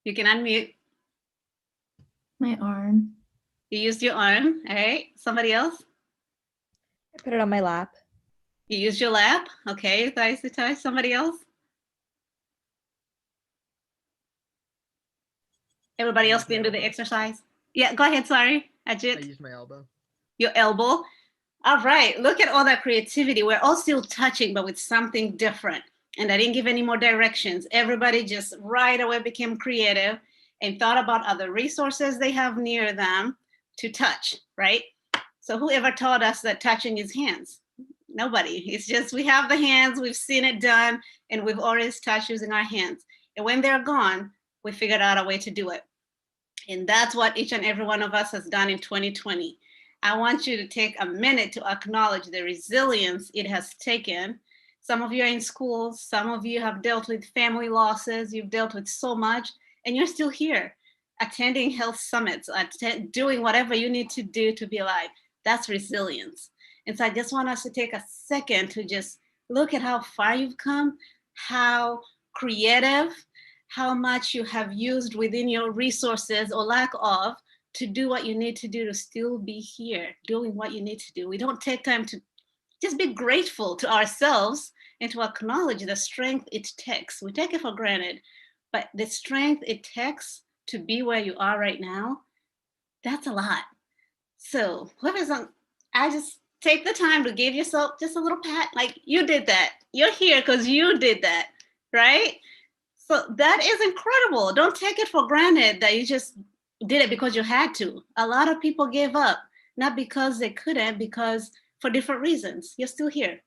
You can unmute. My arm. You used your arm. All right. Somebody else? I put it on my lap. You used your lap. Okay. Thighs to touch. Somebody else? Everybody else can do the exercise. Yeah, go ahead. Sorry, Ajit. I used my elbow. Your elbow. All right. Look at all that creativity. We're all still touching, but with something different. And I didn't give any more directions. Everybody just right away became creative and thought about other resources they have near them to touch, right? So whoever taught us that touching is hands? Nobody. It's just we have the hands, we've seen it done, and we've always touched using our hands. And when they're gone, we figured out a way to do it. And that's what each and every one of us has done in 2020. I want you to take a minute to acknowledge the resilience it has taken. Some of you are in schools, some of you have dealt with family losses, you've dealt with so much, and you're still here, attending health summits, doing whatever you need to do to be alive. That's resilience. And so I just want us to take a second to just look at how far you've come, how creative, how much you have used within your resources or lack of to do what you need to do to still be here, doing what you need to do. We don't take time to just be grateful to ourselves and to acknowledge the strength it takes. We take it for granted, but the strength it takes to be where you are right now, that's a lot. So whoever's on, I just take the time to give yourself just a little pat, like you did that. You're here because you did that, right? So that is incredible. Don't take it for granted that you just did it because you had to. A lot of people gave up, not because they couldn't, because for different reasons. You're still here.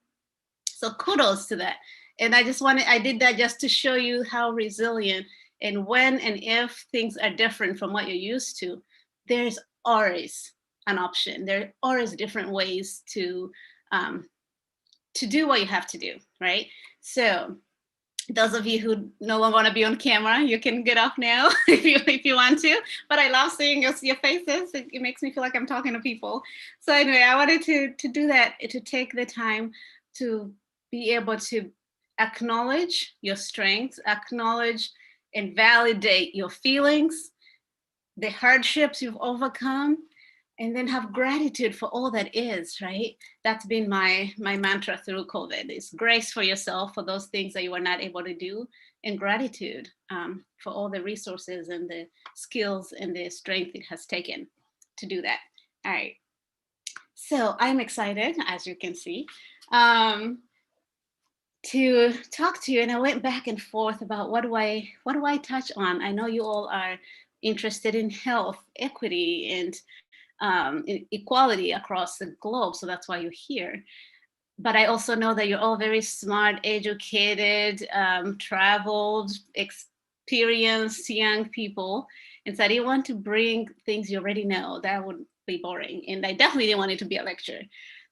So kudos to that. And I did that just to show you how resilient, and when and if things are different from what you're used to, there's always an option. There are always different ways to do what you have to do, right? So those of you who no longer want to be on camera, you can get off now if you want to. But I love seeing your faces. It makes me feel like I'm talking to people. So anyway, I wanted to do that, to take the time to be able to acknowledge your strengths, acknowledge and validate your feelings, the hardships you've overcome, and then have gratitude for all that is, right? That's been my mantra through COVID, is grace for yourself for those things that you were not able to do, and gratitude for all the resources and the skills and the strength it has taken to do that. All right. So I'm excited, as you can see, to talk to you. And I went back and forth about what do I touch on? I know you all are interested in health, equity, and equality across the globe. So that's why you're here. But I also know that you're all very smart, educated, traveled, experienced young people. And so I didn't want to bring things you already know. That would be boring. And I definitely didn't want it to be a lecture.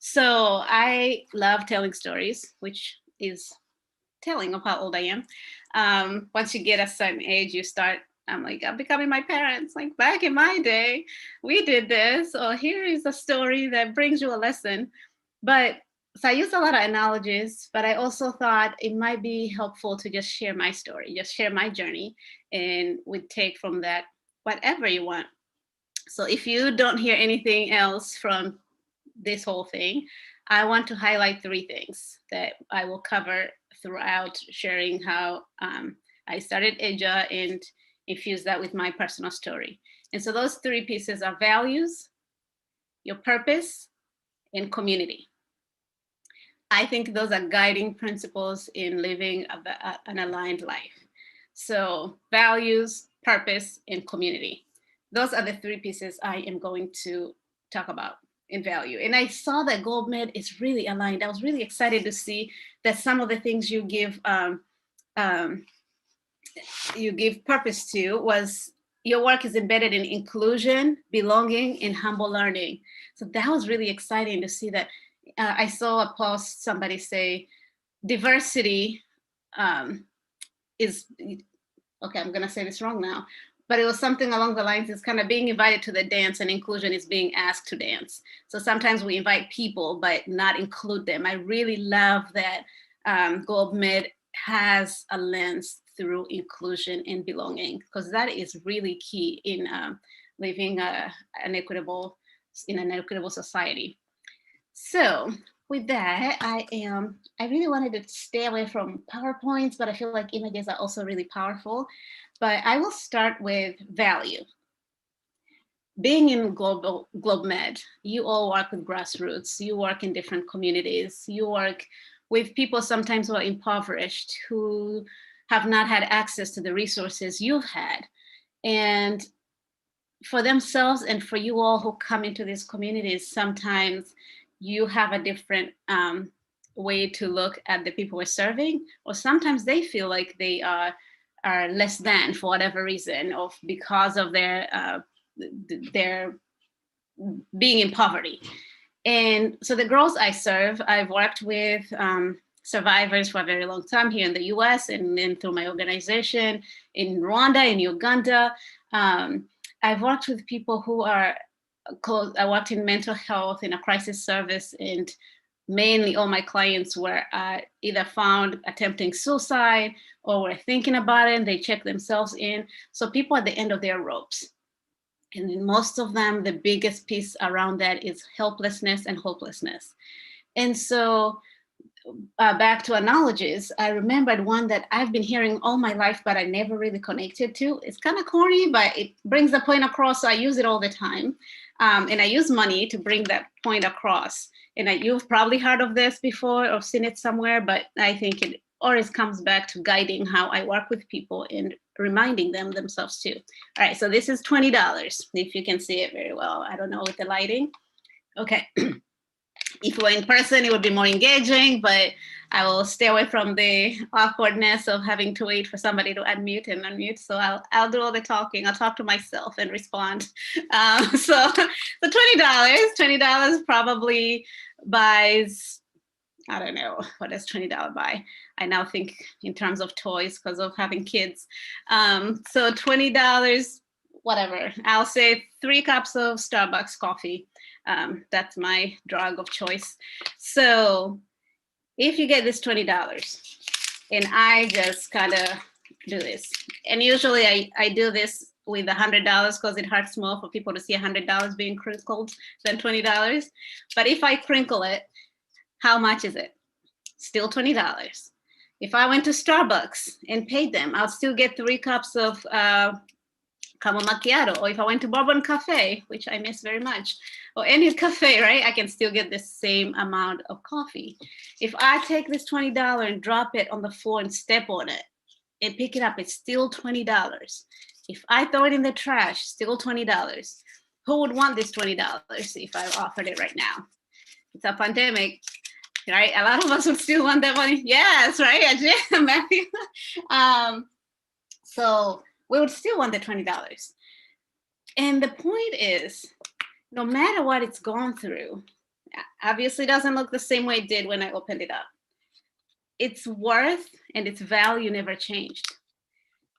So I love telling stories, which is telling of how old I am. Once you get a certain age, you start, I'm like, I'm becoming my parents. Like back in my day, we did this. Or here is a story that brings you a lesson. But so I used a lot of analogies, but I also thought it might be helpful to just share my story, just share my journey, and we'd take from that whatever you want. So if you don't hear anything else from this whole thing, I want to highlight 3 things that I will cover throughout, sharing how I started EDJA and infuse that with my personal story. And so those 3 pieces are values, your purpose, and community. I think those are guiding principles in living an aligned life. So values, purpose, and community. Those are the 3 pieces I am going to talk about in value. And I saw that GlobeMed is really aligned. I was really excited to see that some of the things you give purpose to was your work is embedded in inclusion, belonging, and humble learning. So that was really exciting to see that. I saw a post, somebody say, diversity is, okay, I'm gonna say this wrong now, but it was something along the lines, it's kind of being invited to the dance, and inclusion is being asked to dance. So sometimes we invite people, but not include them. I really love that GlobeMed has a lens through inclusion and belonging, because that is really key in living in an equitable society. So with that, I really wanted to stay away from PowerPoints, but I feel like images are also really powerful. But I will start with value. Being in GlobeMed, you all work with grassroots, you work in different communities, you work with people sometimes who are impoverished, who have not had access to the resources you've had. And for themselves and for you all who come into these communities, sometimes you have a different way to look at the people we're serving, or sometimes they feel like they are less than for whatever reason, or because of their being in poverty. And so the girls I serve, I've worked with survivors for a very long time here in the US, and then through my organization in Rwanda, in Uganda. I've worked with people who are I worked in mental health in a crisis service, and mainly all my clients were either found attempting suicide or were thinking about it, and they check themselves in. So people at the end of their ropes. And in most of them, the biggest piece around that is helplessness and hopelessness. And so back to analogies, I remembered one that I've been hearing all my life, but I never really connected to. It's kind of corny, but it brings the point across. So I use it all the time. And I use money to bring that point across. And you've probably heard of this before or seen it somewhere, but I think it always comes back to guiding how I work with people and reminding them themselves too. All right, so this is $20, if you can see it very well. I don't know with the lighting. Okay. If we were in person, it would be more engaging, but I will stay away from the awkwardness of having to wait for somebody to unmute and unmute. So I'll do all the talking. I'll talk to myself and respond. So $20 probably buys, I don't know, what does $20 buy? I now think in terms of toys because of having kids. So $20, whatever. I'll say 3 cups of Starbucks coffee. That's my drug of choice. So if you get this $20, and I just kind of do this, and usually I do this with $100 because it hurts more for people to see $100 being crinkled than $20. But if I crinkle it, how much is it? Still $20. If I went to Starbucks and paid them, I'll still get 3 cups of caramel macchiato. Or if I went to Bourbon Cafe, which I miss very much, or any cafe, right, I can still get the same amount of coffee. If I take this $20 and drop it on the floor and step on it and pick it up, it's still $20. If I throw it in the trash, still $20. Who would want this $20 if I offered it right now? It's a pandemic, right? A lot of us would still want that money. Yes, right, Ajay, Matthew. So we would still want the $20. And the point is, no matter what it's gone through, obviously doesn't look the same way it did when I opened it up. Its worth and its value never changed.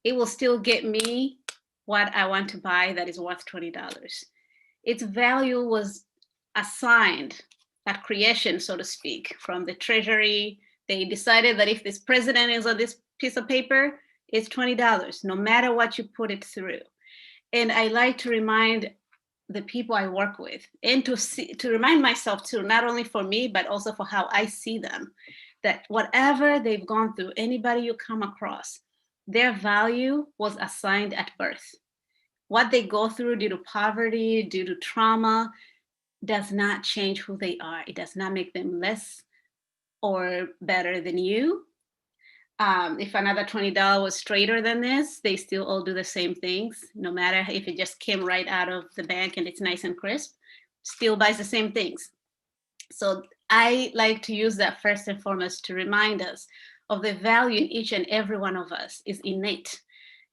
It will still get me what I want to buy that is worth $20. Its value was assigned at creation, so to speak, from the Treasury. They decided that if this president is on this piece of paper, it's $20, no matter what you put it through. And I like to remind the people I work with, and to remind myself too, not only for me, but also for how I see them, that whatever they've gone through, anybody you come across, their value was assigned at birth. What they go through due to poverty, due to trauma, does not change who they are. It does not make them less or better than you. If another $20 was straighter than this, they still all do the same things, no matter if it just came right out of the bank and it's nice and crisp, still buys the same things. So I like to use that first and foremost to remind us of the value in each and every one of us is innate.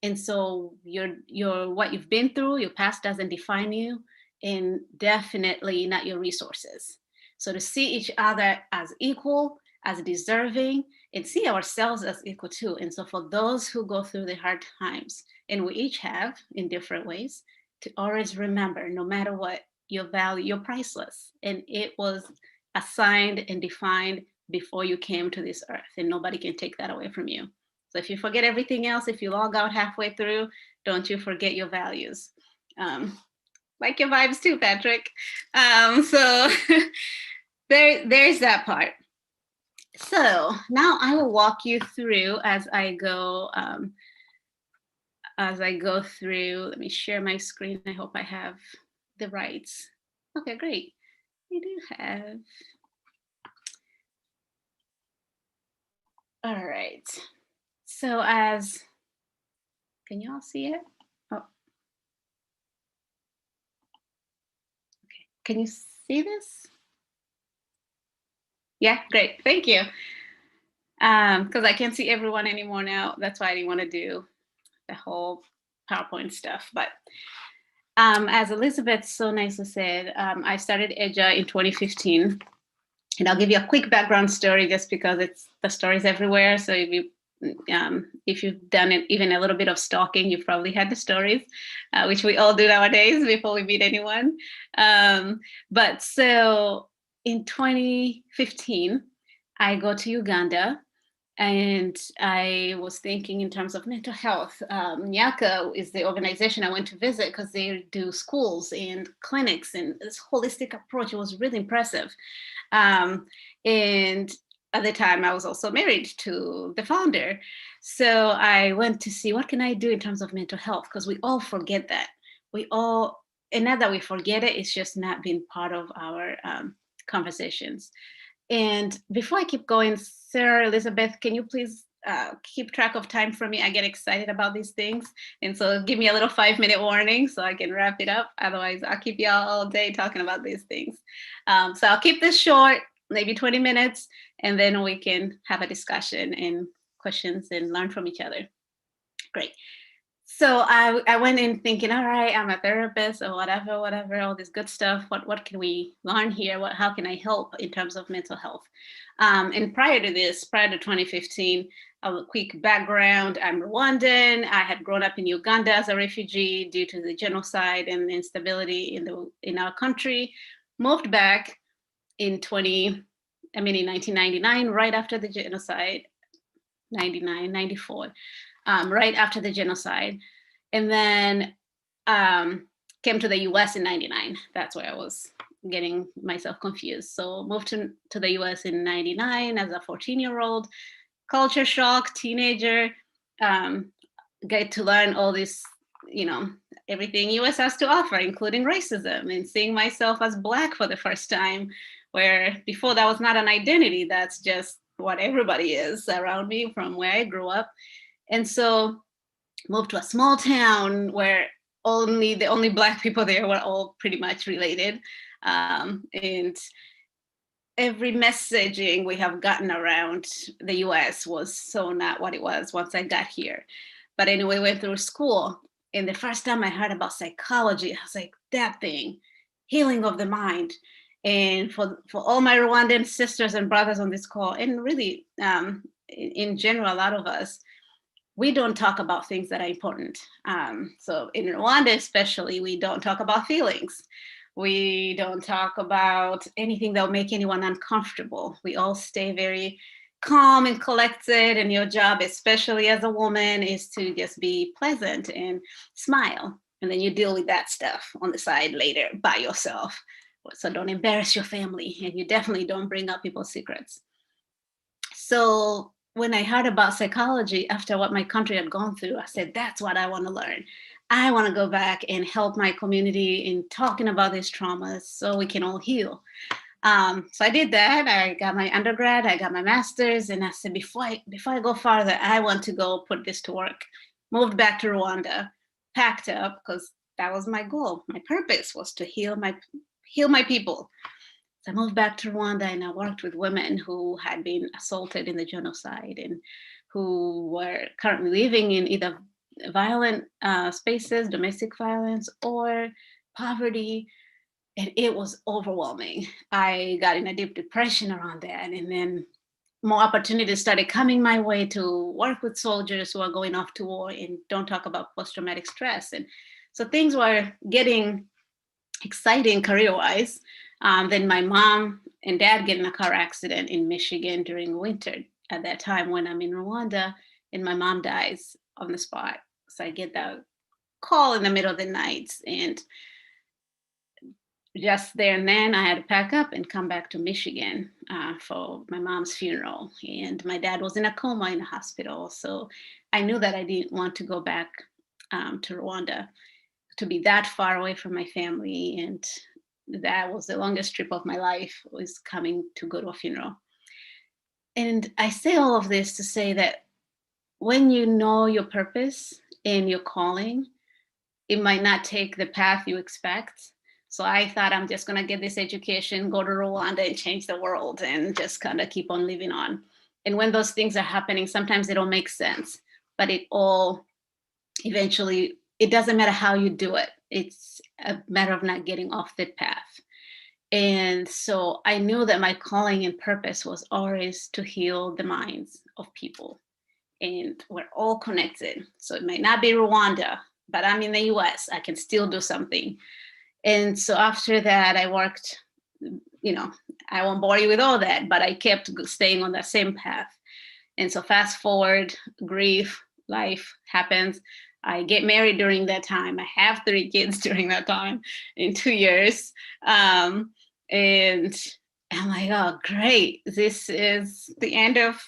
And so your what you've been through, your past doesn't define you, and definitely not your resources. So to see each other as equal, as deserving, and see ourselves as equal too. And so for those who go through the hard times, and we each have in different ways, to always remember, no matter what, your value, you're priceless. And it was assigned and defined before you came to this earth, and nobody can take that away from you. So if you forget everything else, if you log out halfway through, don't you forget your values. Like your vibes too, Patrick. So there's that part. So now I will walk you through as I go through. Let me share my screen. I hope I have the rights. Okay, great. We do have. All right. So can you all see it? Oh, okay. Can you see this? Yeah, great. Thank you. Because I can't see everyone anymore now. That's why I didn't want to do the whole PowerPoint stuff. But as Elizabeth so nicely said, I started EDJA in 2015. And I'll give you a quick background story just because the story's everywhere. So if you've done it, even a little bit of stalking, you've probably had the stories, which we all do nowadays before we meet anyone. But so in 2015, I go to Uganda. And I was thinking in terms of mental health. Nyaka is the organization I went to visit because they do schools and clinics and this holistic approach. It was really impressive. And at the time, I was also married to the founder. So I went to see what can I do in terms of mental health, because we all forget that. And not that we forget it, it's just not been part of our conversations. And before I keep going, Sarah, Elizabeth, can you please keep track of time for me? I get excited about these things. And so give me a little 5-minute warning so I can wrap it up. Otherwise, I'll keep y'all all day talking about these things. So I'll keep this short, maybe 20 minutes, and then we can have a discussion and questions and learn from each other. Great. So I went in thinking, all right, I'm a therapist or whatever, all this good stuff. What can we learn here? How can I help in terms of mental health? And prior to 2015, a quick background, I'm Rwandan. I had grown up in Uganda as a refugee due to the genocide and instability in our country. Moved back in 1999, right after the genocide, 99, 94. Right after the genocide, and then came to the US in 99. That's where I was getting myself confused. So moved to the US in 99 as a 14-year-old, culture shock, teenager, get to learn all this, everything US has to offer, including racism, and seeing myself as Black for the first time, where before that was not an identity, that's just what everybody is around me from where I grew up. And so moved to a small town where the only Black people there were all pretty much related. And every messaging we have gotten around the US was so not what it was once I got here. But anyway, went through school. And the first time I heard about psychology, I was like, that thing, healing of the mind. And for all my Rwandan sisters and brothers on this call, and really in general, a lot of us, we don't talk about things that are important. So in Rwanda, especially, we don't talk about feelings. We don't talk about anything that will make anyone uncomfortable. We all stay very calm and collected, and your job, especially as a woman, is to just be pleasant and smile. And then you deal with that stuff on the side later by yourself. So don't embarrass your family, and you definitely don't bring up people's secrets. So when I heard about psychology after what my country had gone through, I said, that's what I want to learn. I want to go back and help my community in talking about these traumas so we can all heal. So I did that. I got my undergrad, I got my master's, and I said, before I go farther, I want to go put this to work. Moved back to Rwanda, packed up, because that was my goal. My purpose was to heal my people. I moved back to Rwanda, and I worked with women who had been assaulted in the genocide and who were currently living in either violent spaces, domestic violence, or poverty. And it was overwhelming. I got in a deep depression around that. And then more opportunities started coming my way to work with soldiers who are going off to war and don't talk about post-traumatic stress. And so things were getting exciting career-wise. Then my mom and dad get in a car accident in Michigan during winter at that time when I'm in Rwanda. and my mom dies on the spot. So I get that call in the middle of the night, and just there and then I had to pack up and come back to Michigan for my mom's funeral. And my dad was in a coma in the hospital. So I knew that I didn't want to go back to Rwanda, to be that far away from my family. And that was the longest trip of my life, was coming to go to a funeral. And I say all of this to say that when you know your purpose and your calling, it might not take the path you expect. So I thought, I'm just going to get this education, go to Rwanda and change the world, and just kind of keep on living on. And when those things are happening, sometimes they don't make sense, but it all eventually, it doesn't matter how you do it. It's a matter of not getting off the path. And so I knew that my calling and purpose was always to heal the minds of people. And we're all connected. So it might not be Rwanda, but I'm in the US. I can still do something. And so after that, I worked, I won't bore you with all that, but I kept staying on that same path. And so fast forward, grief, life happens. I get married during that time. I have 3 kids during that time in 2 years. And I'm like, oh, great. This is the end of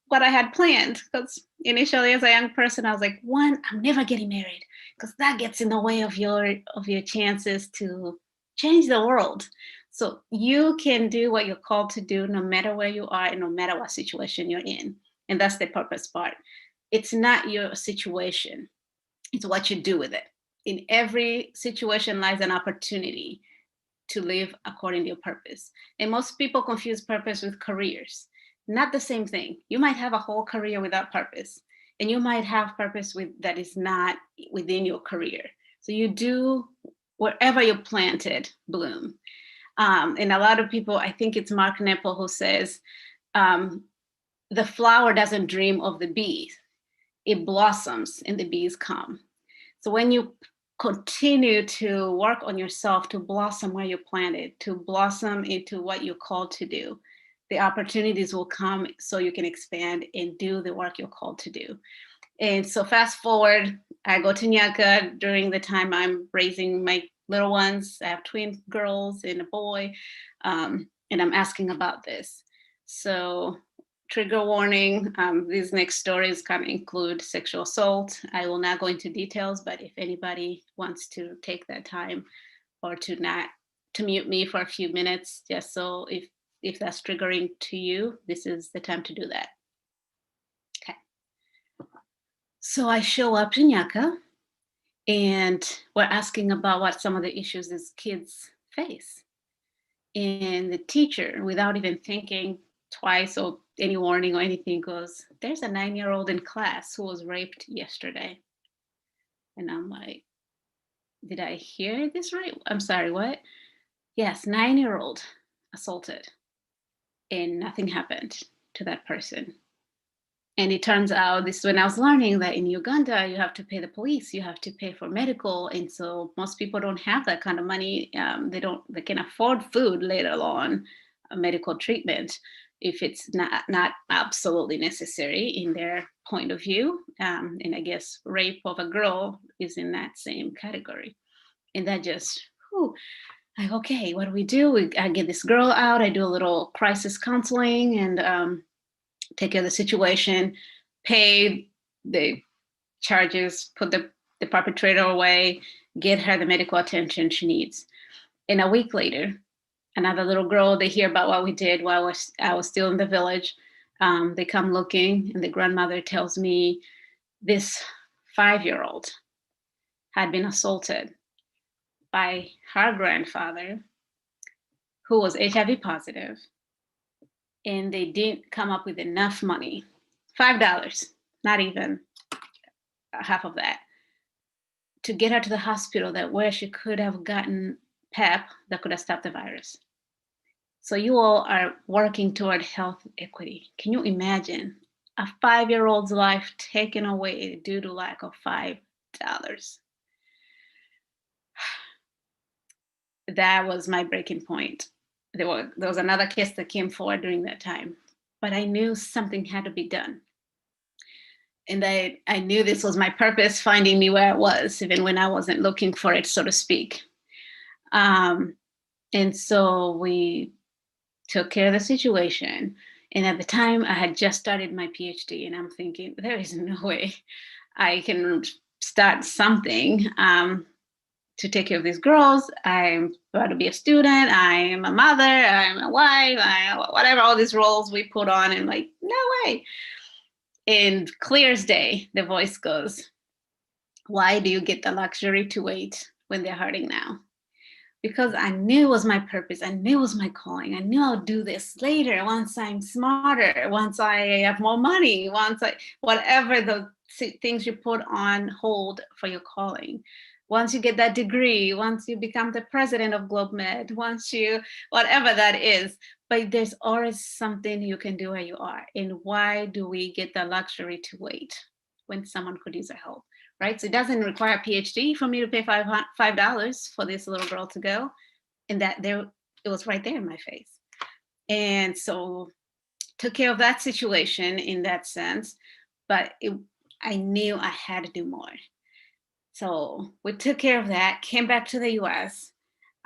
what I had planned. Because initially, as a young person, I was like, one, I'm never getting married, because that gets in the way of your chances to change the world. So you can do what you're called to do, no matter where you are and no matter what situation you're in. And that's the purpose part. It's not your situation. It's what you do with it. In every situation lies an opportunity to live according to your purpose. And most people confuse purpose with careers. Not the same thing. You might have a whole career without purpose, and you might have purpose that is not within your career. So you do wherever you're planted, bloom. And a lot of people, I think it's Mark Nepo who says, the flower doesn't dream of the bees. It blossoms and the bees come. So when you continue to work on yourself to blossom where you're planted, to blossom into what you're called to do, the opportunities will come so you can expand and do the work you're called to do. And so fast forward, I go to Nyaka during the time I'm raising my little ones. I have twin girls and a boy, and I'm asking about this. So trigger warning, these next stories kind of include sexual assault. I will not go into details, but if anybody wants to take that time or to mute me for a few minutes, just so if that's triggering to you, this is the time to do that. Okay. So I show up to Nyaka, and we're asking about what some of the issues these kids face. And the teacher, without even thinking twice or any warning or anything, goes, there's a 9-year-old in class who was raped yesterday. And I'm like, did I hear this right? I'm sorry, what? Yes, 9-year-old assaulted, and nothing happened to that person. And it turns out, this is when I was learning that in Uganda, you have to pay the police, you have to pay for medical. And so most people don't have that kind of money. They can afford food, let alone medical treatment, if it's not absolutely necessary in their point of view. And I guess rape of a girl is in that same category. And that just, like, okay, what do we do? I get this girl out, I do a little crisis counseling, and take care of the situation, pay the charges, put the perpetrator away, get her the medical attention she needs. And a week later, another little girl, they hear about what we did while I was still in the village. They come looking, and the grandmother tells me this 5-year-old had been assaulted by her grandfather, who was HIV positive, and they didn't come up with enough money, $5, not even half of that, to get her to the hospital where she could have gotten PEP that could have stopped the virus. So you all are working toward health equity. Can you imagine a 5-year-old's life taken away due to lack of $5? That was my breaking point. There was another case that came forward during that time, but I knew something had to be done. I knew this was my purpose, finding me where I was, even when I wasn't looking for it, so to speak. And so we took care of the situation. And at the time, I had just started my PhD, and I'm thinking, there is no way I can start something to take care of these girls. I'm about to be a student. I'm a mother. I'm a wife. Whatever, all these roles we put on, and like, no way. And clear as day, the voice goes, why do you get the luxury to wait when they're hurting now? Because I knew it was my purpose. I knew it was my calling. I knew I'll do this later once I'm smarter, once I have more money, whatever the things you put on hold for your calling. Once you get that degree, once you become the president of GlobeMed, whatever that is, but there's always something you can do where you are. And why do we get the luxury to wait when someone could use our help? Right? So it doesn't require a PhD for me to pay $5 for this little girl to go. And it was right there in my face. And so took care of that situation in that sense, but I knew I had to do more. So we took care of that, came back to the US.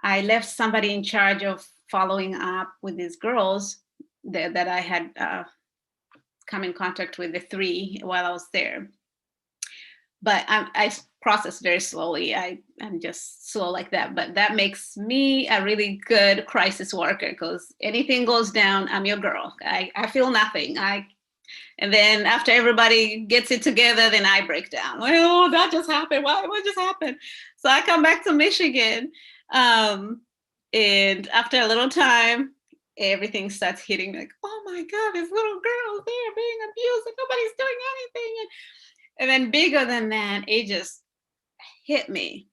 I left somebody in charge of following up with these girls that I had come in contact with, the 3 while I was there. But I process very slowly. I'm just slow like that. But that makes me a really good crisis worker, because anything goes down, I'm your girl. I feel nothing. And then after everybody gets it together, then I break down. Oh, that just happened. What just happened? So I come back to Michigan. And after a little time, everything starts hitting like, oh my God, this little girl there being abused and nobody's doing anything. And then bigger than that, it just hit me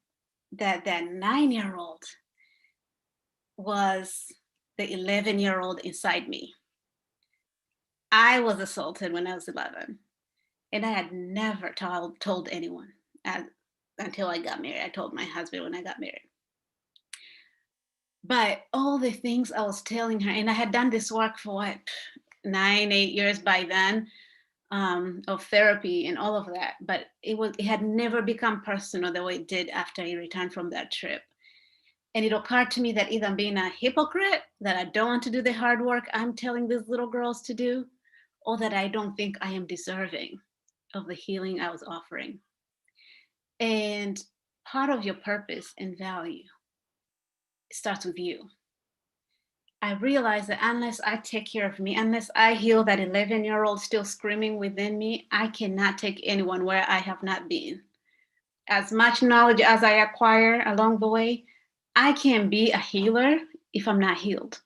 that 9-year-old was the 11-year-old inside me. I was assaulted when I was 11, and I had never told anyone until I got married. I told my husband when I got married. But all the things I was telling her, and I had done this work for 9-8 years by then, of therapy and all of that, but it had never become personal the way it did after I returned from that trip. And it occurred to me that either I'm being a hypocrite, that I don't want to do the hard work I'm telling these little girls to do, or that I don't think I am deserving of the healing I was offering. And part of your purpose and value starts with you. I realized that unless I take care of me, unless I heal that 11-year-old still screaming within me, I cannot take anyone where I have not been. As much knowledge as I acquire along the way, I can't be a healer if I'm not healed.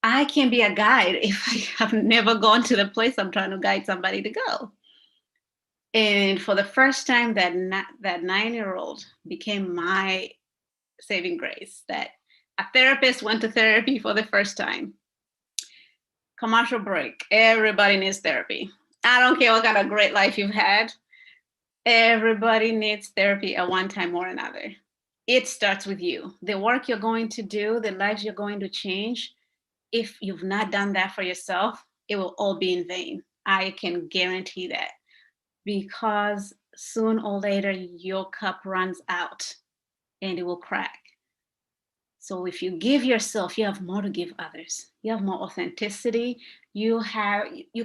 I can't be a guide if I have never gone to the place I'm trying to guide somebody to go. And for the first time, that 9-year-old became my saving grace, that a therapist went to therapy for the first time. Commercial break. Everybody needs therapy. I don't care what kind of great life you've had. Everybody needs therapy at one time or another. It starts with you. The work you're going to do, the lives you're going to change, if you've not done that for yourself, it will all be in vain. I can guarantee that. Because soon or later, your cup runs out and it will crack. So if you give yourself, you have more to give others. You have more authenticity. You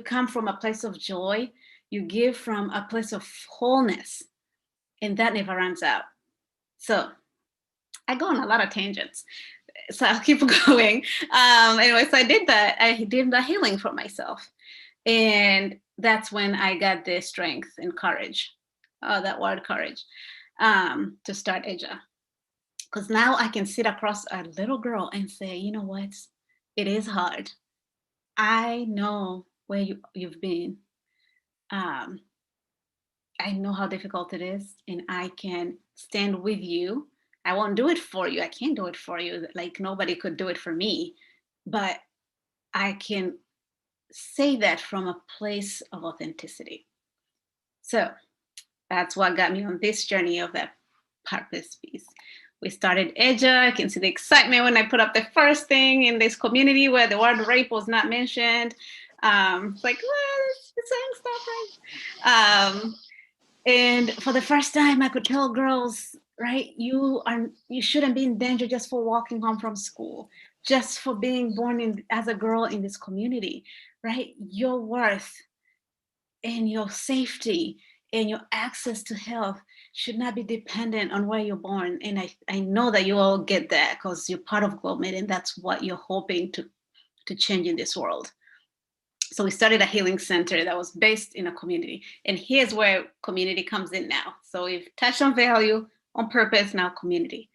come from a place of joy. You give from a place of wholeness, and that never runs out. So I go on a lot of tangents, so I'll keep going. Anyway, so I did that. I did the healing for myself, and that's when I got the strength and courage. Oh, that word, courage, to start EDJA. Because now I can sit across a little girl and say, you know what? It is hard. I know where you've been. I know how difficult it is, and I can stand with you. I won't do it for you. I can't do it for you. Like nobody could do it for me. But I can say that from a place of authenticity. So that's what got me on this journey of that purpose piece. We started EDJA. I can see the excitement when I put up the first thing in this community where the word rape was not mentioned. It's like, well, saying stuff right. And for the first time, I could tell girls, right, you shouldn't be in danger just for walking home from school, just for being born in as a girl in this community, right? Your worth and your safety and your access to health should not be dependent on where you're born. And I know that you all get that because you're part of GlobeMed and that's what you're hoping to change in this world. So we started a healing center that was based in a community. And here's where community comes in now. So we've touched on value, on purpose, now community.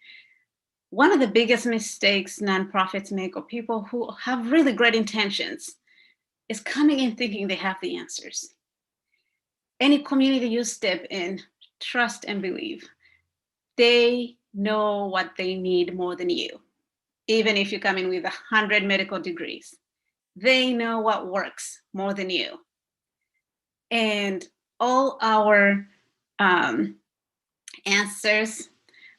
One of the biggest mistakes nonprofits make, or people who have really great intentions, is coming in thinking they have the answers. Any community you step in, trust and believe, they know what they need more than you. Even if you come in with 100 medical degrees, they know what works more than you. And all our answers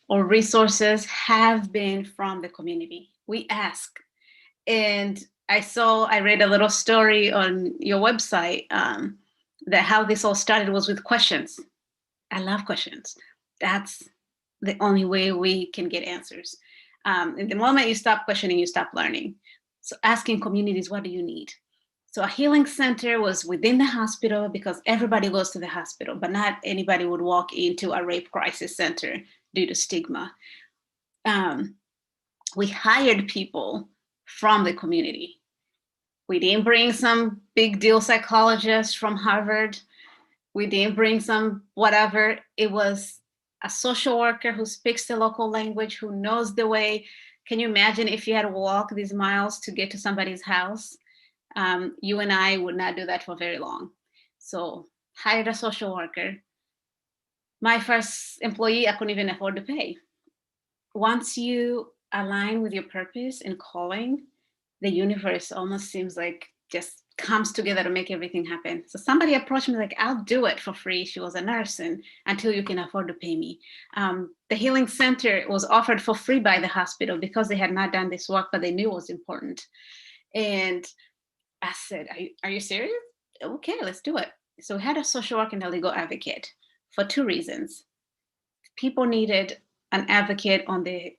or resources have been from the community. We ask. And I read a little story on your website that how this all started was with questions. I love questions. That's the only way we can get answers. And the moment you stop questioning, you stop learning. So asking communities, what do you need? So a healing center was within the hospital because everybody goes to the hospital, but not anybody would walk into a rape crisis center due to stigma. We hired people from the community. We didn't bring some big deal psychologist from Harvard. We didn't bring some whatever. It was a social worker who speaks the local language, who knows the way. Can you imagine if you had to walk these miles to get to somebody's house? You and I would not do that for very long. So hired a social worker. My first employee, I couldn't even afford to pay. Once you align with your purpose and calling, the universe almost seems like just comes together to make everything happen. So somebody approached me like, I'll do it for free. She was a nurse, and until you can afford to pay me. The healing center was offered for free by the hospital because they had not done this work, but they knew it was important. And I said, are you serious? Okay, let's do it. So we had a social worker and a legal advocate for two reasons. People needed an advocate on the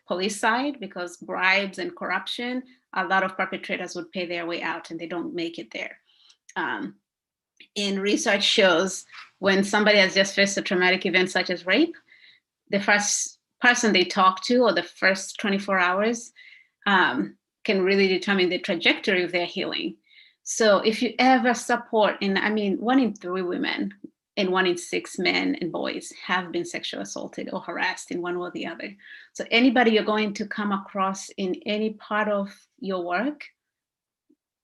police side because bribes and corruption, a lot of perpetrators would pay their way out and they don't make it there. And research shows when somebody has just faced a traumatic event such as rape, the first person they talk to or the first 24 hours can really determine the trajectory of their healing. So if you ever support, and I mean, 1 in 3 women and 1 in 6 men and boys have been sexually assaulted or harassed in one or the other. So anybody you're going to come across in any part of your work,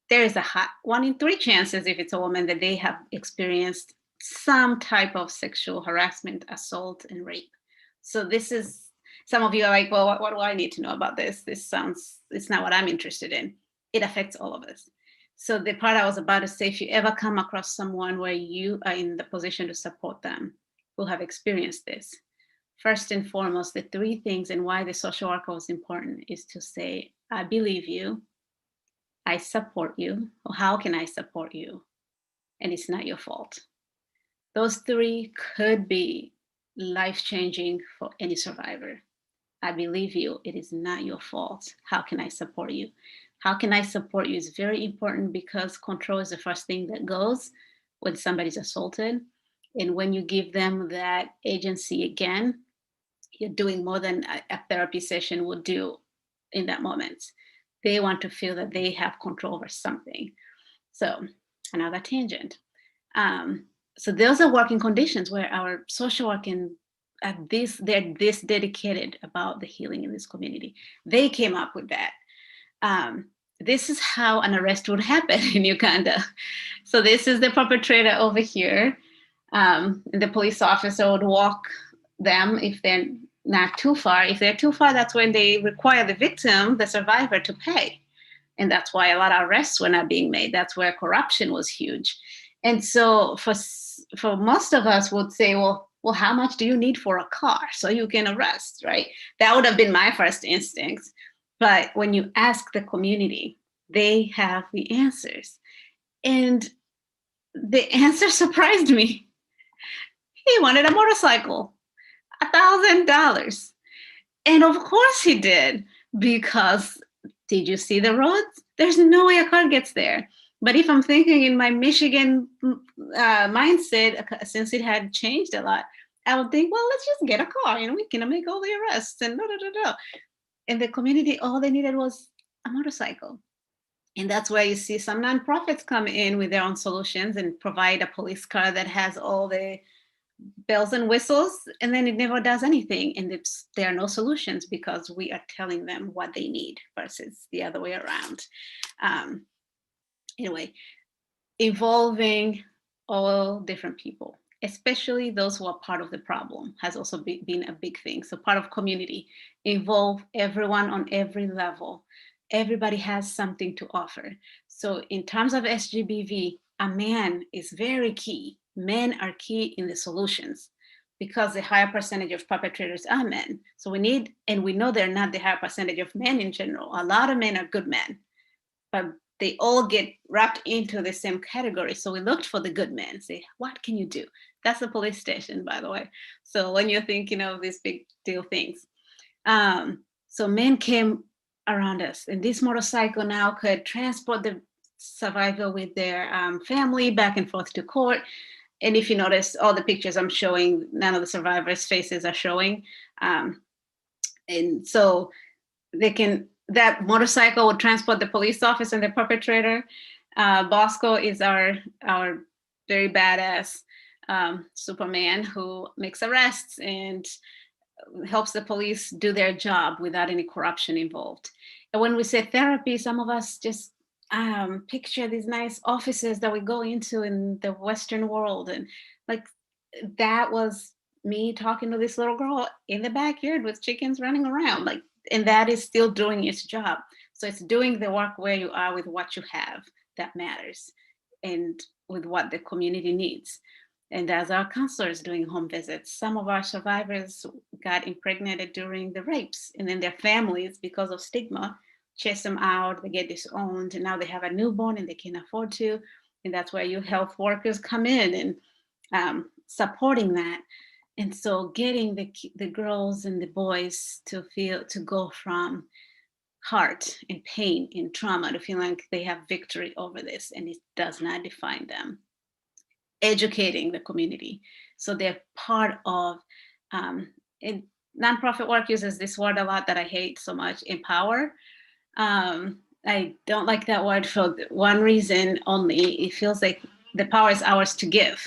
there is a 1 in 3 chances if it's a woman that they have experienced some type of sexual harassment, assault, and rape. So this is, some of you are like, well, what do I need to know about this? It's not what I'm interested in. It affects all of us. So the part I was about to say, if you ever come across someone where you are in the position to support them who have experienced this, first and foremost, the 3 things and why the social worker was important is to say, I believe you, I support you, or how can I support you? And it's not your fault. Those 3 could be life-changing for any survivor. I believe you, it is not your fault. How can I support you? How can I support you is very important because control is the first thing that goes when somebody's assaulted. And when you give them that agency again, you're doing more than a therapy session would do in that moment. They want to feel that they have control over something. So another tangent. So those are working conditions where our social work they're this dedicated about the healing in this community. They came up with that. This is how an arrest would happen in Uganda. So this is the perpetrator over here. The police officer would walk them if they're not too far. If they're too far, that's when they require the victim, the survivor, to pay. And that's why a lot of arrests were not being made. That's where corruption was huge. And so for most of us would say, well, how much do you need for a car so you can arrest, right? That would have been my first instinct. But when you ask the community, they have the answers. And the answer surprised me. He wanted a motorcycle, $1,000. And of course he did, because did you see the roads? There's no way a car gets there. But if I'm thinking in my Michigan mindset, since it had changed a lot, I would think, well, let's just get a car, we can make all the arrests and da da da da. In the community, all they needed was a motorcycle. And that's where you see some nonprofits come in with their own solutions and provide a police car that has all the bells and whistles, and then it never does anything. And there are no solutions because we are telling them what they need versus the other way around. Anyway, involving all different people, especially those who are part of the problem, has also been a big thing. So part of community, involve everyone on every level. Everybody has something to offer. So in terms of SGBV, a man is very key. Men are key in the solutions because the higher percentage of perpetrators are men. So we need, and we know they're not the higher percentage of men in general. A lot of men are good men, but they all get wrapped into the same category. So we looked for the good men, say, what can you do? That's the police station, by the way. So when you're thinking of these big deal things. So men came around us, and this motorcycle now could transport the survivor with their family back and forth to court. And if you notice, all the pictures I'm showing, none of the survivors' faces are showing. And so that motorcycle would transport the police officer and the perpetrator. Bosco is our very badass Superman who makes arrests and helps the police do their job without any corruption involved. And when we say therapy, some of us just picture these nice offices that we go into in the Western world. And like, that was me talking to this little girl in the backyard with chickens running around. Like, and that is still doing its job. So it's doing the work where you are with what you have that matters and with what the community needs. And as our counselors doing home visits, some of our survivors got impregnated during the rapes, and then their families, because of stigma, chase them out, they get disowned, and now they have a newborn and they can't afford to. And that's where you health workers come in and supporting that. And so getting the girls and the boys to go from hurt and pain and trauma to feel like they have victory over this and it does not define them. Educating the community so they're part of, and nonprofit work uses this word a lot that I hate so much, empower. I don't like that word for one reason only. It feels like the power is ours to give.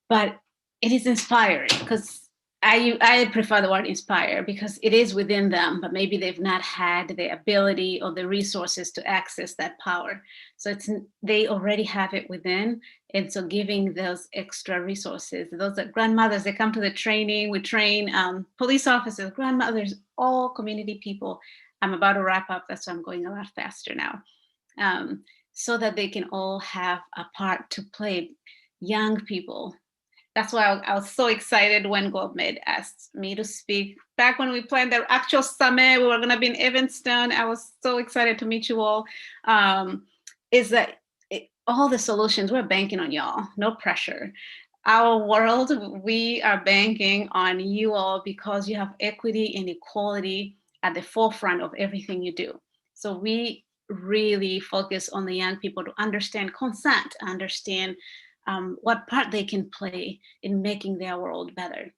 But it is inspiring, because I prefer the word inspire because it is within them, but maybe they've not had the ability or the resources to access that power. So they already have it within. And so giving those extra resources, those are grandmothers, they come to the training, we train police officers, grandmothers, all community people. I'm about to wrap up, that's why I'm going a lot faster now. So that they can all have a part to play. Young people. That's why I was so excited when GlobeMed asked me to speak. Back when we planned the actual summit, we were going to be in Evanston. I was so excited to meet you all. Is that all the solutions, we're banking on y'all, no pressure. Our world, we are banking on you all because you have equity and equality at the forefront of everything you do. So we really focus on the young people to understand consent, understand what part they can play in making their world better.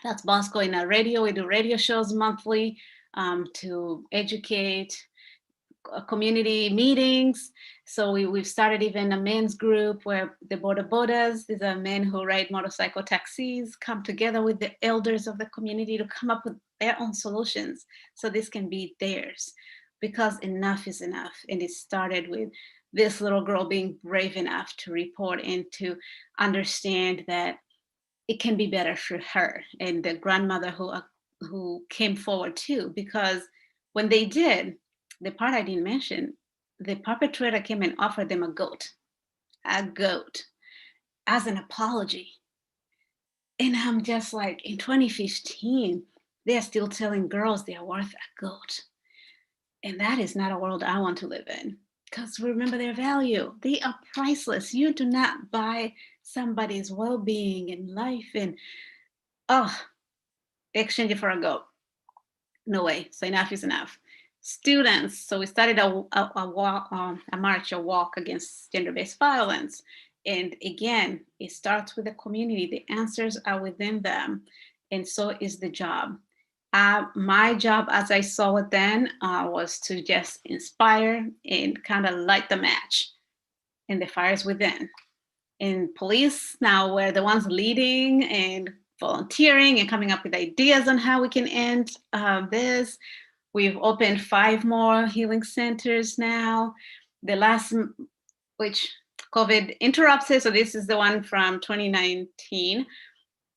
That's Bosco in our radio. We do radio shows monthly to educate, community meetings. So we've started even a men's group where the Boda Bodas, these are men who ride motorcycle taxis, come together with the elders of the community to come up with their own solutions so this can be theirs, because enough is enough. And it started with this little girl being brave enough to report and to understand that it can be better for her, and the grandmother who came forward too, because when they did, the part I didn't mention, the perpetrator came and offered them a goat as an apology. And I'm just like, in 2015, they're still telling girls they are worth a goat. And that is not a world I want to live in. because remember their value. They are priceless. You do not buy somebody's well-being and life and exchange it for a goat. No way. So enough is enough. Students. So we started a march, a walk against gender-based violence. And again, it starts with the community. The answers are within them. And so is the job. My job, as I saw it then, was to just inspire and kind of light the match. And the fire's within. And police now were the ones leading and volunteering and coming up with ideas on how we can end this. We've opened 5 more healing centers now. The last, which COVID interrupts it, so this is the one from 2019.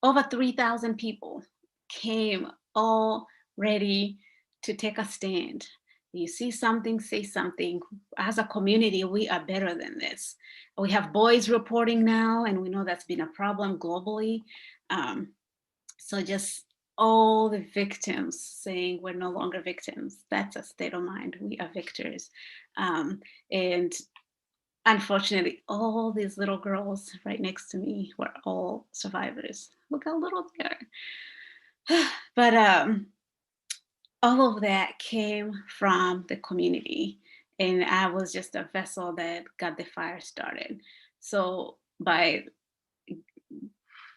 Over 3,000 people came all ready to take a stand. You see something, say something. As a community, we are better than this. We have boys reporting now, and we know that's been a problem globally. So just all the victims saying we're no longer victims. That's a state of mind. We are victors. And unfortunately, all these little girls right next to me were all survivors. Look how little they are. But all of that came from the community. And I was just a vessel that got the fire started. So by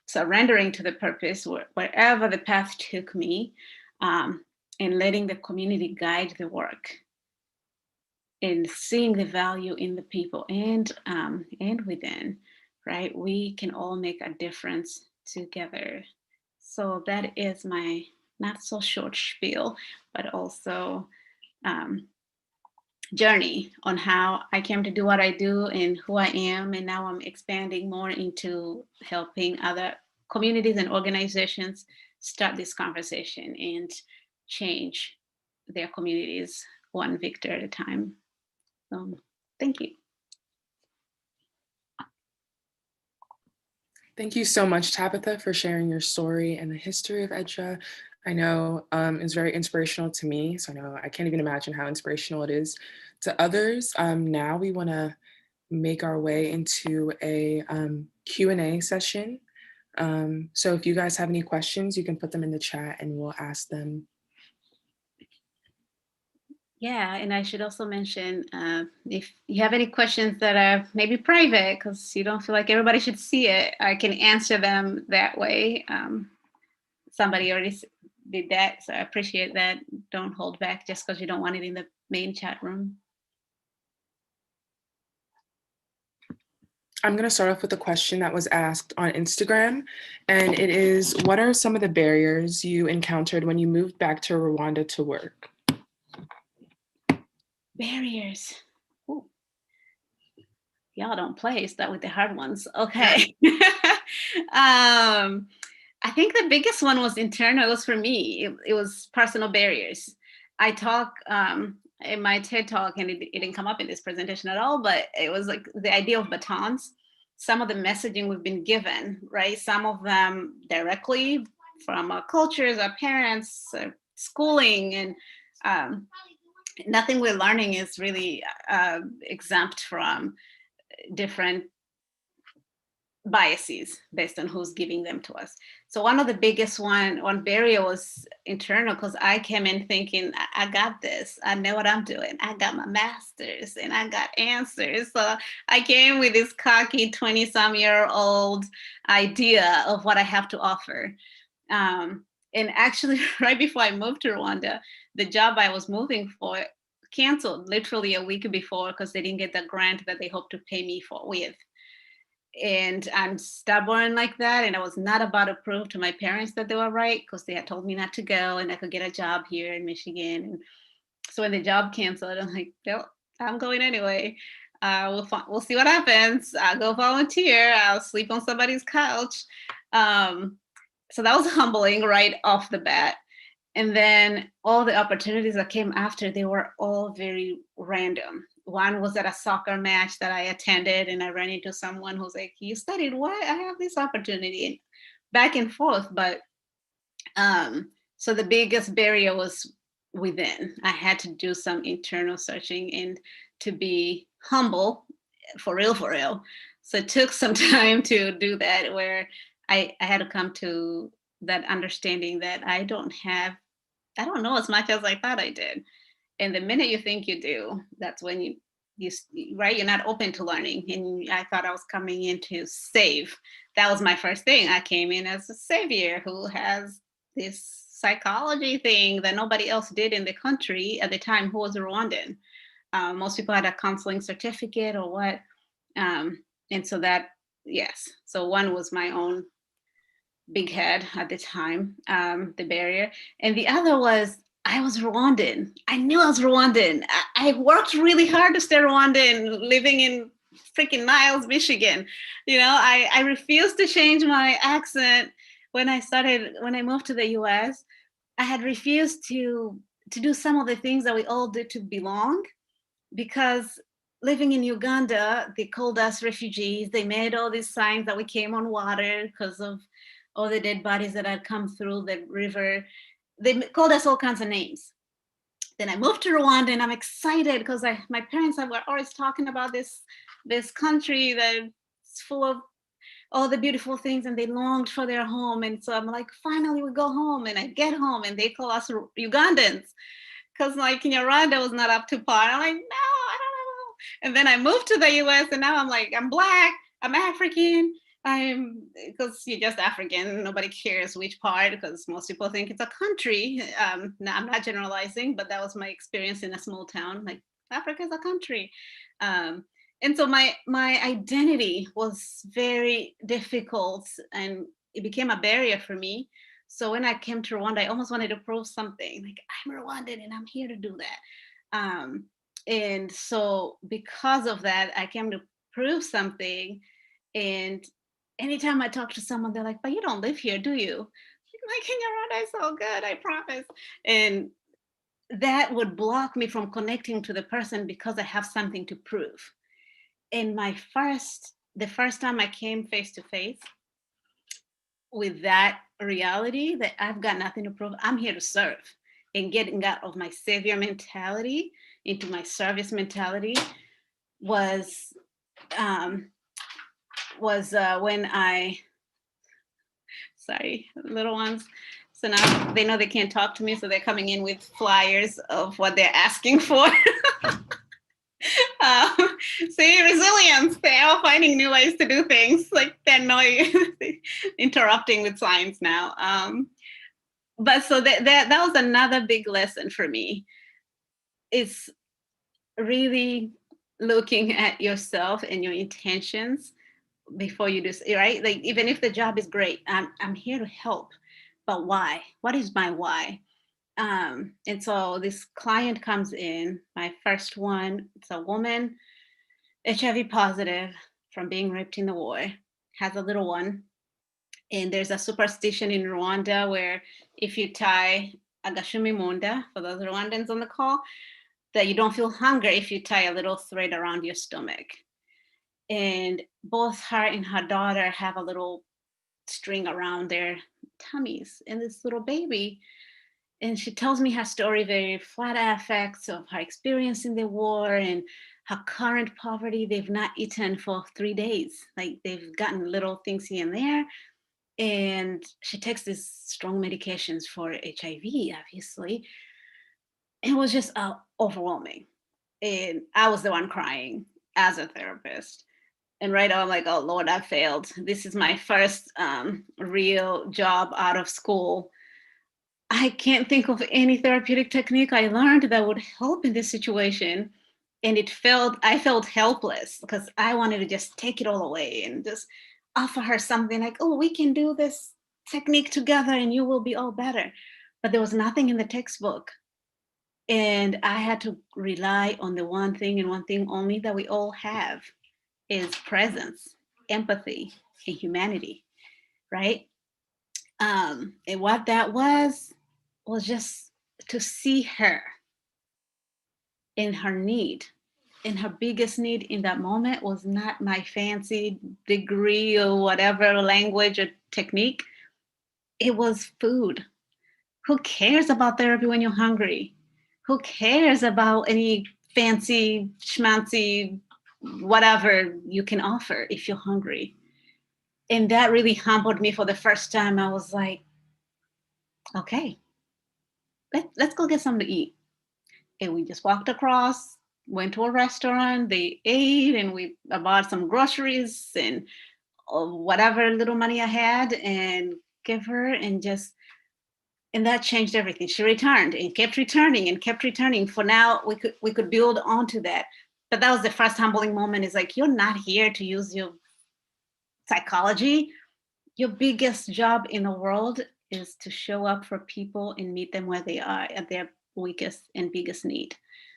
surrendering to the purpose, wherever the path took me, and letting the community guide the work, and seeing the value in the people and within, right? We can all make a difference together. So that is my not so short spiel, but also journey on how I came to do what I do and who I am. And now I'm expanding more into helping other communities and organizations start this conversation and change their communities one victor at a time. Thank you. Thank you so much, Tabitha, for sharing your story and the history of EDJA. I know it's very inspirational to me, so I know I can't even imagine how inspirational it is to others. Now we want to make our way into a Q&A session. So if you guys have any questions, you can put them in the chat and we'll ask them. Yeah, and I should also mention, if you have any questions that are maybe private, because you don't feel like everybody should see it, I can answer them that way. Somebody already did that, so I appreciate that. Don't hold back just because you don't want it in the main chat room. I'm going to start off with a question that was asked on Instagram, and it is, what are some of the barriers you encountered when you moved back to Rwanda to work? Barriers. Ooh. Y'all don't play, start with the hard ones. Okay. I think the biggest one was internal. It was for me. It was personal barriers. I talk in my TED talk, and it didn't come up in this presentation at all, but it was like the idea of batons. Some of the messaging we've been given, right? Some of them directly from our cultures, our parents, schooling, and nothing we're learning is really exempt from different biases based on who's giving them to us. So one of the biggest one barrier was internal, because I came in thinking, I got this, I know what I'm doing, I got my master's and I got answers. So I came with this cocky 20-some-year-old idea of what I have to offer. And actually, right before I moved to Rwanda, the job I was moving for canceled literally a week before because they didn't get the grant that they hoped to pay me with. And I'm stubborn like that. And I was not about to prove to my parents that they were right, because they had told me not to go and I could get a job here in Michigan. And so when the job canceled, I'm like, well, I'm going anyway. We'll see what happens. I'll go volunteer. I'll sleep on somebody's couch. So that was humbling right off the bat. And then all the opportunities that came after, they were all very random. One was at a soccer match that I attended, and I ran into someone who's like, you studied what? I have this opportunity, and back and forth. But so the biggest barrier was within. I had to do some internal searching and to be humble, for real. So it took some time to do that, where I had to come to that understanding that I don't know as much as I thought I did. And the minute you think you do, that's when you're not open to learning. And I thought I was coming in to save. That was my first thing. I came in as a savior who has this psychology thing that nobody else did in the country at the time, who was Rwandan. Most people had a counseling certificate or what. And so that, yes. So one was my own big head at the time, the barrier. And the other was, I was Rwandan. I knew I was Rwandan. I worked really hard to stay Rwandan, living in freaking Niles, Michigan. I refused to change my accent when I moved to the US. I had refused to do some of the things that we all did to belong, because living in Uganda, they called us refugees. They made all these signs that we came on water because of all the dead bodies that had come through the river. They called us all kinds of names. Then I moved to Rwanda, and I'm excited because my parents were always talking about this country that's full of all the beautiful things, and they longed for their home. And so I'm like, finally we go home, and I get home and they call us Ugandans, because like Rwanda was not up to par. I'm like, no, I don't know. And then I moved to the US, and now I'm like, I'm Black, I'm African, because you're just African. Nobody cares which part, because most people think it's a country. Now, I'm not generalizing, but that was my experience in a small town. Like, Africa is a country. And so my identity was very difficult, and it became a barrier for me. So when I came to Rwanda, I almost wanted to prove something. Like, I'm Rwandan and I'm here to do that. And so because of that, I came to prove something. And anytime I talk to someone, they're like, but you don't live here, do you? I'm like, Rwanda is so good, I promise. And that would block me from connecting to the person because I have something to prove. And the first time I came face to face with that reality, that I've got nothing to prove, I'm here to serve, and getting out of my savior mentality into my service mentality was when sorry, little ones. So now they know they can't talk to me, so they're coming in with flyers of what they're asking for. See, resilience. They're all finding new ways to do things. Like, they're not interrupting with signs now. But so that was another big lesson for me. Is really looking at yourself and your intentions before you do, right? Like, even if the job is great, I'm here to help, but why? What is my why? And so this client comes in, my first one, it's a woman, HIV positive from being raped in the war, has a little one. And there's a superstition in Rwanda where if you tie agashumi munda, for those Rwandans on the call, that you don't feel hunger if you tie a little thread around your stomach. And both her and her daughter have a little string around their tummies, and this little baby. And she tells me her story, very flat affects of her experience in the war and her current poverty. They've not eaten for 3 days. Like, they've gotten little things here and there. And she takes these strong medications for HIV, obviously. It was just overwhelming. And I was the one crying as a therapist. And right now I'm like, oh Lord, I failed. This is my first real job out of school. I can't think of any therapeutic technique I learned that would help in this situation. And I felt helpless because I wanted to just take it all away and just offer her something like, oh, we can do this technique together and you will be all better. But there was nothing in the textbook. And I had to rely on the one thing and one thing only that we all have, is presence, empathy, and humanity, right? And what that was just to see her in her need. And her biggest need in that moment was not my fancy degree or whatever language or technique. It was food. Who cares about therapy when you're hungry? Who cares about any fancy, schmancy, whatever you can offer if you're hungry. And that really humbled me for the first time. I was like, okay, let's go get something to eat. And we just walked across, went to a restaurant, they ate, and I bought some groceries and whatever little money I had and give her, and that changed everything. She returned and kept returning and kept returning. For now, we could build onto that. But that was the first humbling moment. Is like, you're not here to use your psychology. Your biggest job in the world is to show up for people and meet them where they are at their weakest and biggest need.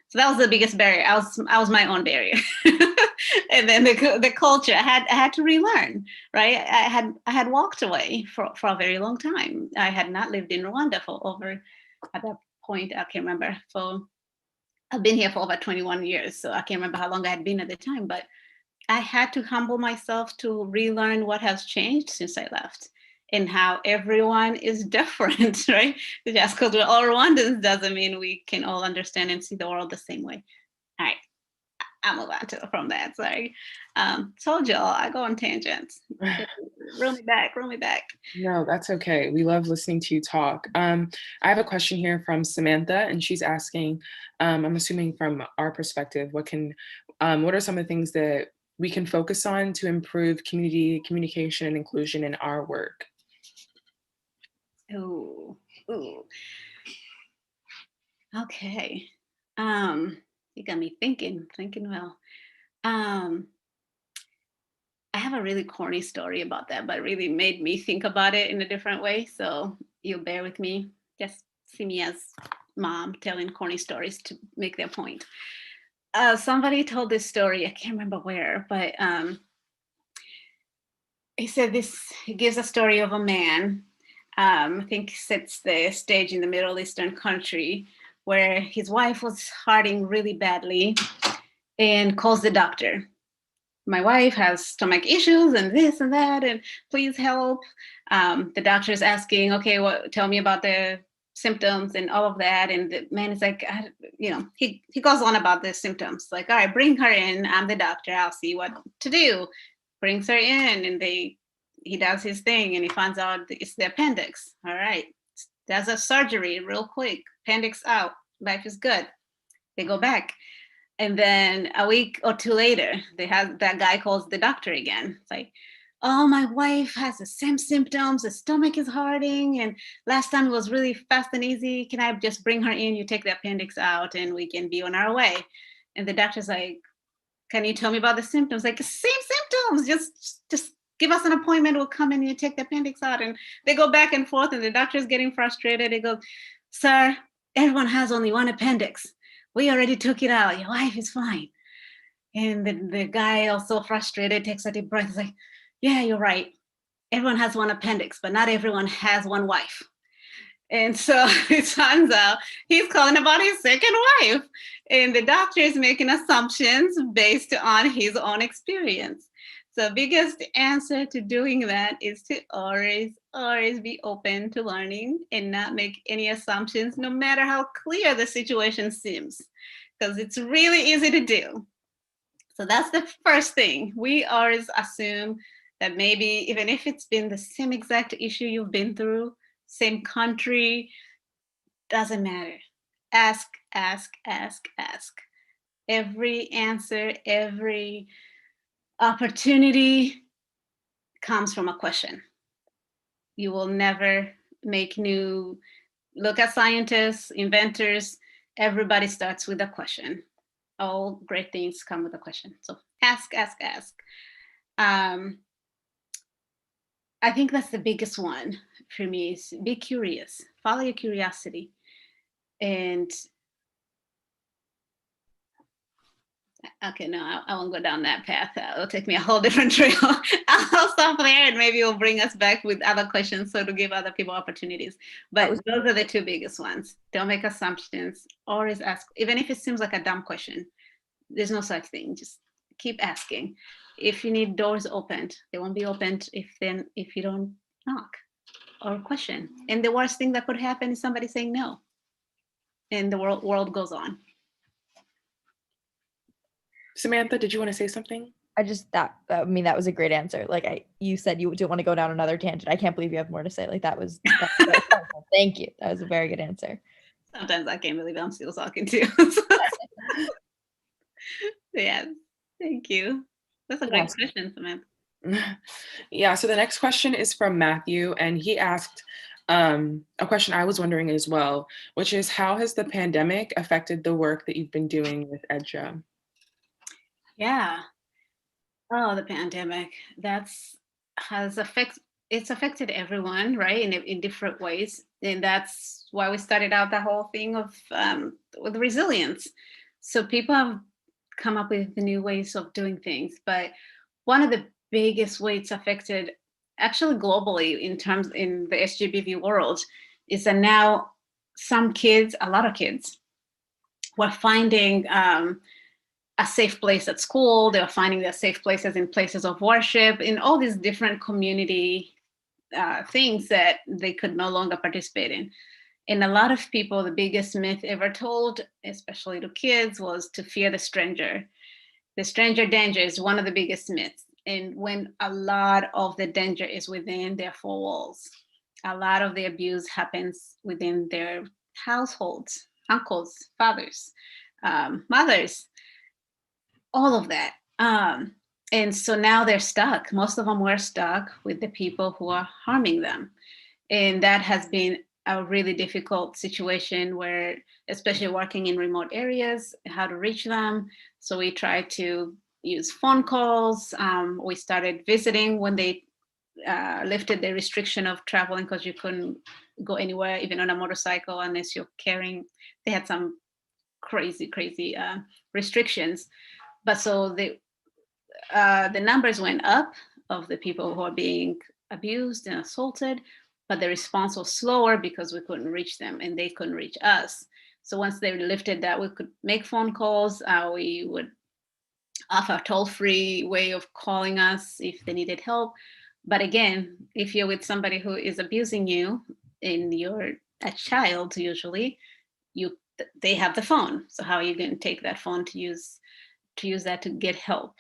So that was the biggest barrier. I was my own barrier. And then the culture, I had to relearn, right? I had walked away for a very long time. I had not lived in Rwanda for over, at that point, I can't remember. I've been here for over 21 years, so I can't remember how long I had been at the time, but I had to humble myself to relearn what has changed since I left and how everyone is different, right? Just because we're all Rwandans doesn't mean we can all understand and see the world the same way. All right, I'll move on from that, sorry. Told y'all, I go on tangents. Reel me back. No, that's okay. We love listening to you talk. I have a question here from Samantha, and she's asking, I'm assuming from our perspective, what are some of the things that we can focus on to improve community communication and inclusion in our work? Ooh. Okay. You got me thinking well. I have a really corny story about that, but it really made me think about it in a different way. So you'll bear with me. Just see me as mom telling corny stories to make their point. Somebody told this story, I can't remember where, but he gives a story of a man, I think sets the stage in the Middle Eastern country where his wife was hurting really badly and calls the doctor. My wife has stomach issues and this and that, and please help. The doctor is asking, okay, tell me about the symptoms and all of that. And the man is like, he goes on about the symptoms. Like, all right, bring her in. I'm the doctor. I'll see what to do. Brings her in, and he does his thing, and he finds out it's the appendix. All right, does a surgery real quick. Appendix out. Life is good. They go back. And then a week or two later, that guy calls the doctor again. It's like, oh, my wife has the same symptoms. The stomach is hurting. And last time it was really fast and easy. Can I just bring her in? You take the appendix out and we can be on our way. And the doctor's like, can you tell me about the symptoms? Like, same symptoms. Just give us an appointment. We'll come in and you take the appendix out. And they go back and forth. And the doctor's getting frustrated. They go, sir, everyone has only one appendix. We already took it out. Your wife is fine. And the guy, also frustrated, takes a deep breath. He's like, yeah, you're right. Everyone has one appendix, but not everyone has one wife. And so it turns out he's calling about his second wife. And the doctor is making assumptions based on his own experience. So biggest answer to doing that is to always be open to learning and not make any assumptions, no matter how clear the situation seems, because it's really easy to do. So that's the first thing. We always assume that maybe even if it's been the same exact issue you've been through, same country, doesn't matter. Ask. Every answer, every opportunity comes from a question. You will never look at scientists, inventors, everybody starts with a question. All great things come with a question. So ask. I think that's the biggest one for me, is be curious, follow your curiosity. And okay, no, I won't go down that path. It'll take me a whole different trail. I'll stop there and maybe it'll bring us back with other questions, so to give other people opportunities. But those are the two biggest ones. Don't make assumptions, always ask, even if it seems like a dumb question. There's no such thing, just keep asking. If you need doors opened, they won't be opened if you don't knock or question. And the worst thing that could happen is somebody saying no. And the world goes on. Samantha, did you want to say something? I just that that was a great answer. Like you said you didn't want to go down another tangent. I can't believe you have more to say. Like that was very helpful. Thank you. That was a very good answer. Sometimes I can't believe I'm still talking to you. Yes, thank you. That's a great Yes. question, Samantha. Yeah, so the next question is from Matthew, and he asked a question I was wondering as well, which is how has the pandemic affected the work that you've been doing with EDJA? Yeah. Oh, the pandemic. It's affected everyone, right? In different ways. And that's why we started out the whole thing of with resilience. So people have come up with new ways of doing things. But one of the biggest ways it's affected actually globally in the SGBV world is that now some kids, a lot of kids, were finding a safe place at school. They were finding their safe places in places of worship, in all these different community things that they could no longer participate in. And a lot of people, the biggest myth ever told, especially to kids, was to fear the stranger. The stranger danger is one of the biggest myths. And when a lot of the danger is within their four walls, a lot of the abuse happens within their households, uncles, fathers, mothers, all of that. And so now they're stuck. Most of them were stuck with the people who are harming them. And that has been a really difficult situation where, especially working in remote areas, how to reach them. So we tried to use phone calls. We started visiting when they lifted the restriction of traveling because you couldn't go anywhere, even on a motorcycle, unless you're carrying. They had some crazy restrictions. But so the numbers went up of the people who are being abused and assaulted, but the response was slower because we couldn't reach them and they couldn't reach us. So once they lifted that, we could make phone calls. We would offer a toll-free way of calling us if they needed help. But again, if you're with somebody who is abusing you and you're a child, usually, they have the phone. So how are you going to take that phone to use that to get help?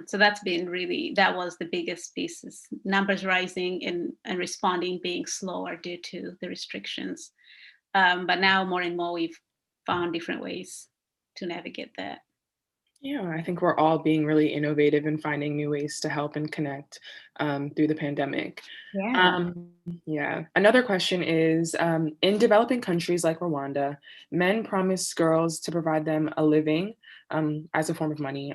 So that was the biggest piece, is numbers rising and responding being slower due to the restrictions. But now more and more we've found different ways to navigate that. Yeah, I think we're all being really innovative and finding new ways to help and connect through the pandemic. Yeah. Yeah. Another question is, in developing countries like Rwanda, men promise girls to provide them a living as a form of money.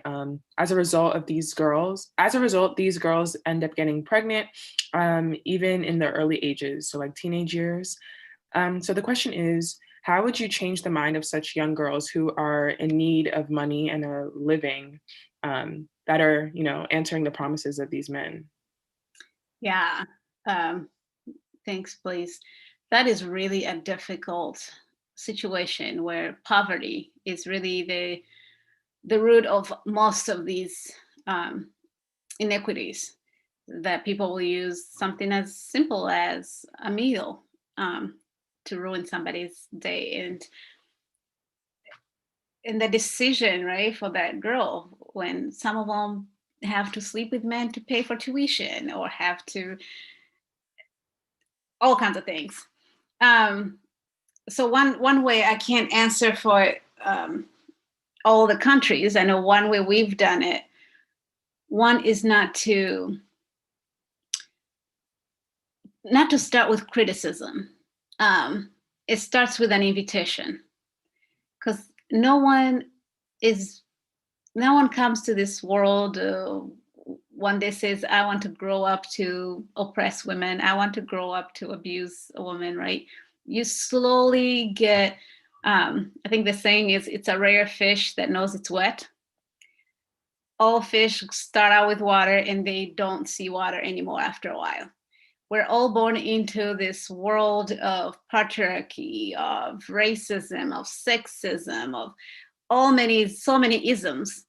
As a result, these girls end up getting pregnant, even in their early ages, so like teenage years. So the question is, how would you change the mind of such young girls who are in need of money and a living, that are, answering the promises of these men? Yeah. Thanks, please. That is really a difficult situation where poverty is really the root of most of these inequities, that people will use something as simple as a meal to ruin somebody's day. And the decision, right, for that girl, when some of them have to sleep with men to pay for tuition or have to, all kinds of things. So one way, I can't answer for all the countries. I know one way we've done it. One is not to start with criticism. It starts with an invitation, because no one comes to this world one day says, I want to grow up to oppress women. I want to grow up to abuse a woman, right? You slowly get, I think the saying is, it's a rare fish that knows it's wet. All fish start out with water and they don't see water anymore after a while. We're all born into this world of patriarchy, of racism, of sexism, of so many isms,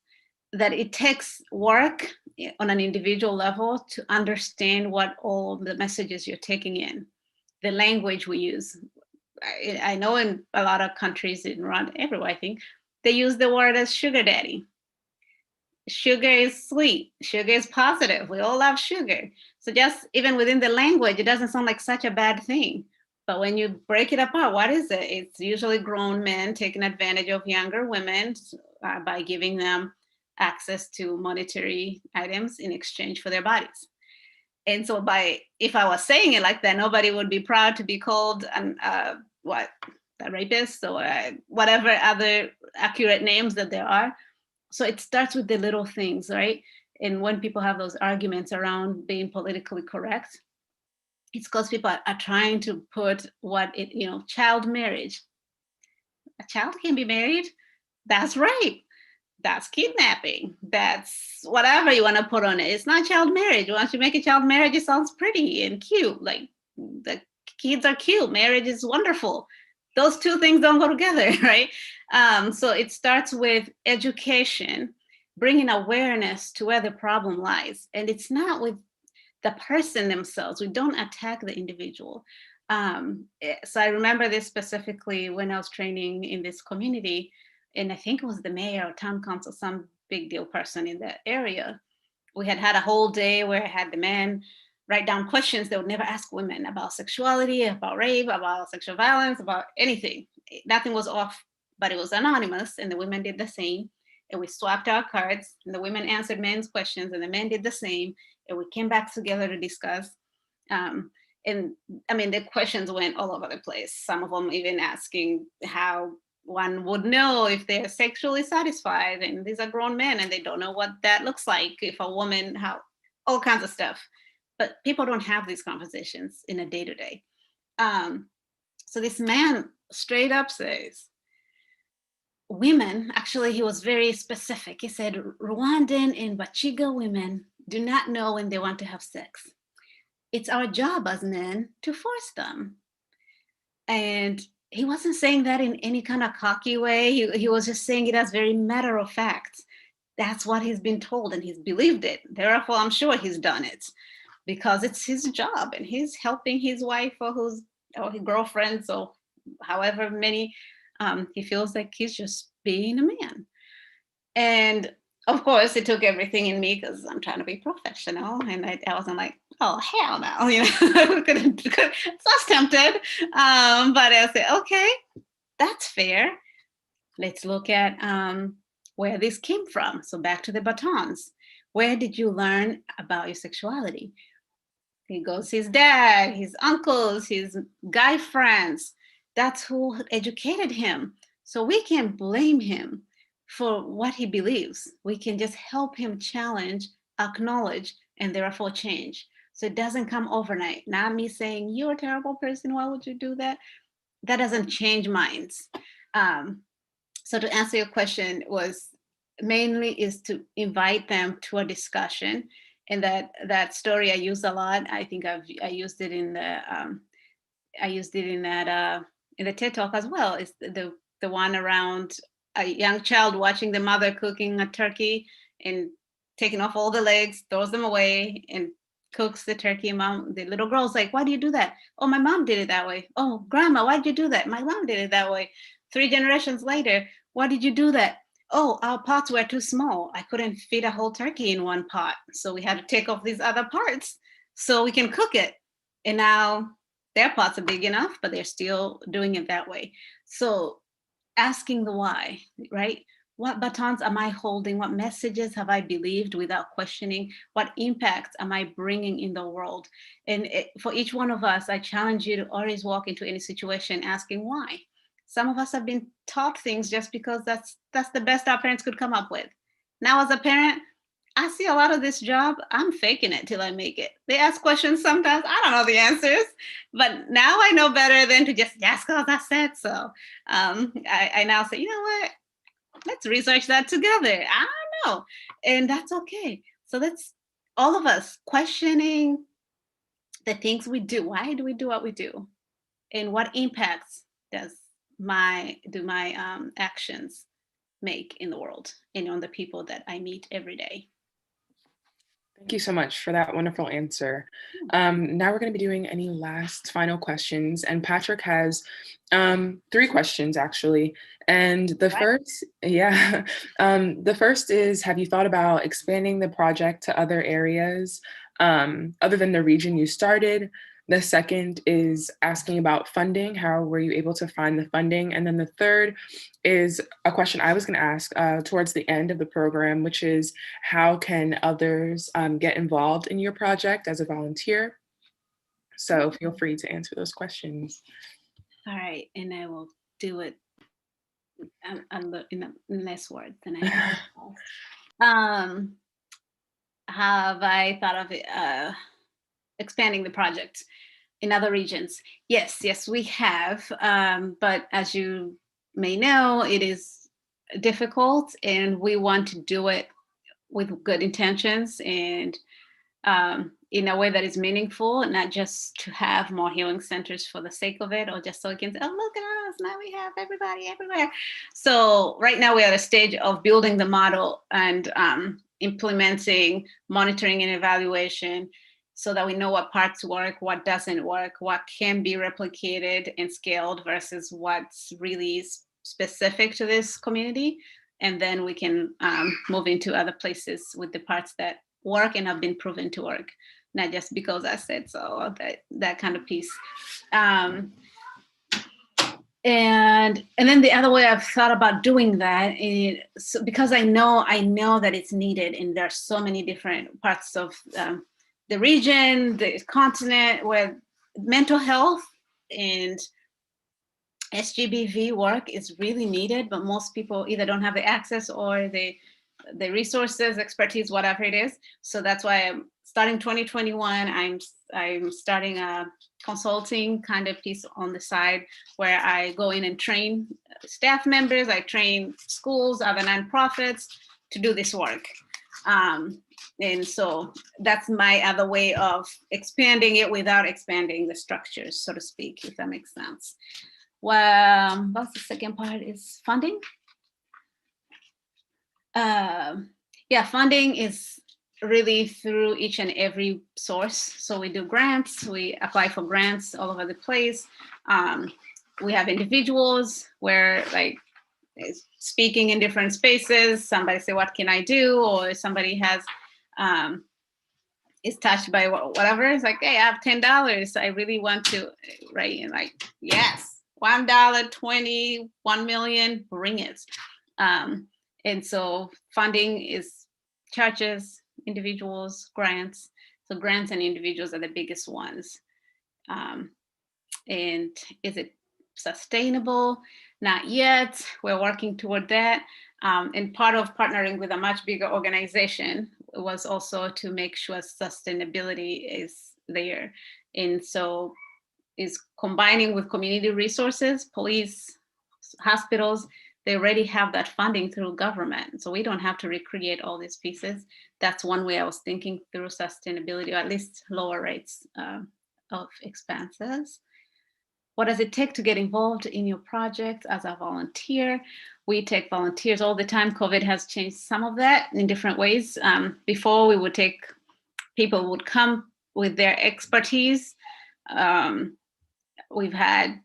that it takes work on an individual level to understand what all the messages you're taking in, the language we use. I know in a lot of countries, around everywhere, I think, they use the word as sugar daddy. sugar is sweet, sugar is positive. We all love sugar. So just even within the language, it doesn't sound like such a bad thing. But when you break it apart, what is it? It's usually grown men taking advantage of younger women by giving them access to monetary items in exchange for their bodies. And so if I was saying it like that, nobody would be proud to be called a rapist or whatever other accurate names that there are. So it starts with the little things, right? And when people have those arguments around being politically correct, it's because people are trying to put child marriage. A child can be married. That's rape. That's kidnapping. That's whatever you want to put on it. It's not child marriage. Once you make a child marriage, it sounds pretty and cute. Like the kids are cute. Marriage is wonderful. Those two things don't go together, right? So it starts with education, bringing awareness to where the problem lies. And it's not with the person themselves. We don't attack the individual. So I remember this specifically when I was training in this community, and I think it was the mayor or town council, some big deal person in that area. We had a whole day where I had the men write down questions they would never ask women about sexuality, about rape, about sexual violence, about anything. Nothing was off, but it was anonymous, and the women did the same. And we swapped our cards, and the women answered men's questions, and the men did the same. And we came back together to discuss. And I mean, the questions went all over the place. Some of them even asking how one would know if they're sexually satisfied, and these are grown men and they don't know what that looks like. If a woman, how, all kinds of stuff. But people don't have these conversations in a day-to-day. So this man straight up says, women, actually he was very specific. He said, Rwandan and Bachiga women do not know when they want to have sex. It's our job as men to force them. And he wasn't saying that in any kind of cocky way. He was just saying it as very matter of fact. That's what he's been told, and he's believed it. Therefore, I'm sure he's done it because it's his job, and he's helping his wife or his girlfriends or however many. He feels like he's just being a man. And of course, it took everything in me because I'm trying to be professional, and I wasn't like, oh hell no, you know, so I was tempted, but I said, okay, that's fair. Let's look at where this came from. So back to the batons. Where did you learn about your sexuality? He goes, his dad, his uncles, his guy friends. That's who educated him. So we can't blame him for what he believes. We can just help him challenge, acknowledge, and therefore change. So it doesn't come overnight. Not me saying, you're a terrible person, why would you do that? That doesn't change minds. So to answer your question was mainly is to invite them to a discussion. And that story I use a lot. I think I used it in the in the TED Talk as well. It's the one around a young child watching the mother cooking a turkey and taking off all the legs, throws them away, and cooks the turkey. Mom, the little girl's like, why do you do that? Oh, my mom did it that way. Oh, grandma, why'd you do that? My mom did it that way. 3 generations later, why did you do that? Oh, our pots were too small. I couldn't feed a whole turkey in one pot. So we had to take off these other parts so we can cook it. And now their pots are big enough, but they're still doing it that way. So asking the why, right? What batons am I holding? What messages have I believed without questioning? What impact am I bringing in the world? And for each one of us, I challenge you to always walk into any situation asking why. Some of us have been taught things just because that's the best our parents could come up with. Now, as a parent, I see a lot of this job, I'm faking it till I make it. They ask questions sometimes, I don't know the answers, but now I know better than to just, yes, because I said so. I now say, you know what? Let's research that together. I don't know. And that's okay. So that's all of us questioning the things we do. Why do we do what we do? And what impacts does my actions make in the world and on the people that I meet every day? Thank you so much for that wonderful answer. Now we're going to be doing any last final questions, and Patrick has 3 questions actually. And the first, yeah, the first is, have you thought about expanding the project to other areas other than the region you started? The second is asking about funding. How were you able to find the funding? And then the third is a question I was going to ask towards the end of the program, which is, how can others get involved in your project as a volunteer? So feel free to answer those questions. All right, and I will do it in less words than I have. Have I thought of it, expanding the project in other regions? Yes, we have. But as you may know, it is difficult, and we want to do it with good intentions and in a way that is meaningful, not just to have more healing centers for the sake of it, or just so we can say, oh, look at us, now we have everybody everywhere. So right now we're at a stage of building the model and implementing monitoring and evaluation so that we know what parts work, what doesn't work, what can be replicated and scaled versus what's really specific to this community. And then we can move into other places with the parts that work and have been proven to work, not just because I said so, that kind of piece. And then the other way I've thought about doing that is because I know that it's needed, and there's so many different parts of the region, the continent, where mental health and SGBV work is really needed, but most people either don't have the access or the resources, expertise, whatever it is. So that's why I'm starting 2021. I'm starting a consulting kind of piece on the side where I go in and train staff members. I train schools, other nonprofits to do this work. And so that's my other way of expanding it without expanding the structures, so to speak, if that makes sense. Well, what's the second part is funding? Yeah, funding is really through each and every source. So we do grants, we apply for grants all over the place. We have individuals where, like, speaking in different spaces, somebody say, what can I do? Or somebody has, is touched by whatever. It's like, hey, I have $10. I really want to, right? And like, yes, $1, 20, 1 million, bring it. And so funding is churches, individuals, grants. So grants and individuals are the biggest ones. And is it sustainable? Not yet. We're working toward that. And part of partnering with a much bigger organization was also to make sure sustainability is there. And so is combining with community resources, police, hospitals. They already have that funding through government. So we don't have to recreate all these pieces. That's one way I was thinking through sustainability, or at least lower rates of expenses. What does it take to get involved in your project as a volunteer? We take volunteers all the time. COVID has changed some of that in different ways. Before we would take, people would come with their expertise. We've had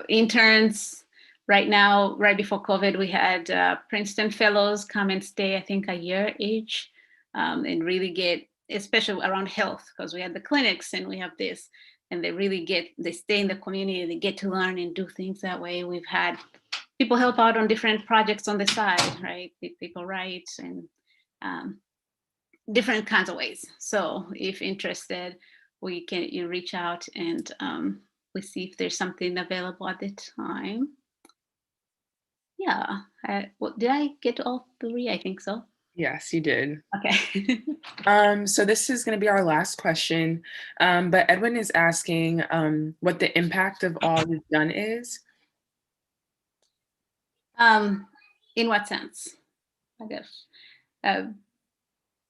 interns. Right now, right before COVID, we had Princeton fellows come and stay, I think, a year each, and really get, especially around health, because we had the clinics and we have this, and they stay in the community, they get to learn and do things that way. We've had people help out on different projects on the side, right? People write and different kinds of ways. So if interested, you reach out and we see if there's something available at the time. Yeah, did I get all 3? I think so. Yes, you did. Okay. So this is going to be our last question, but Edwin is asking what the impact of all you've done is. In what sense? I guess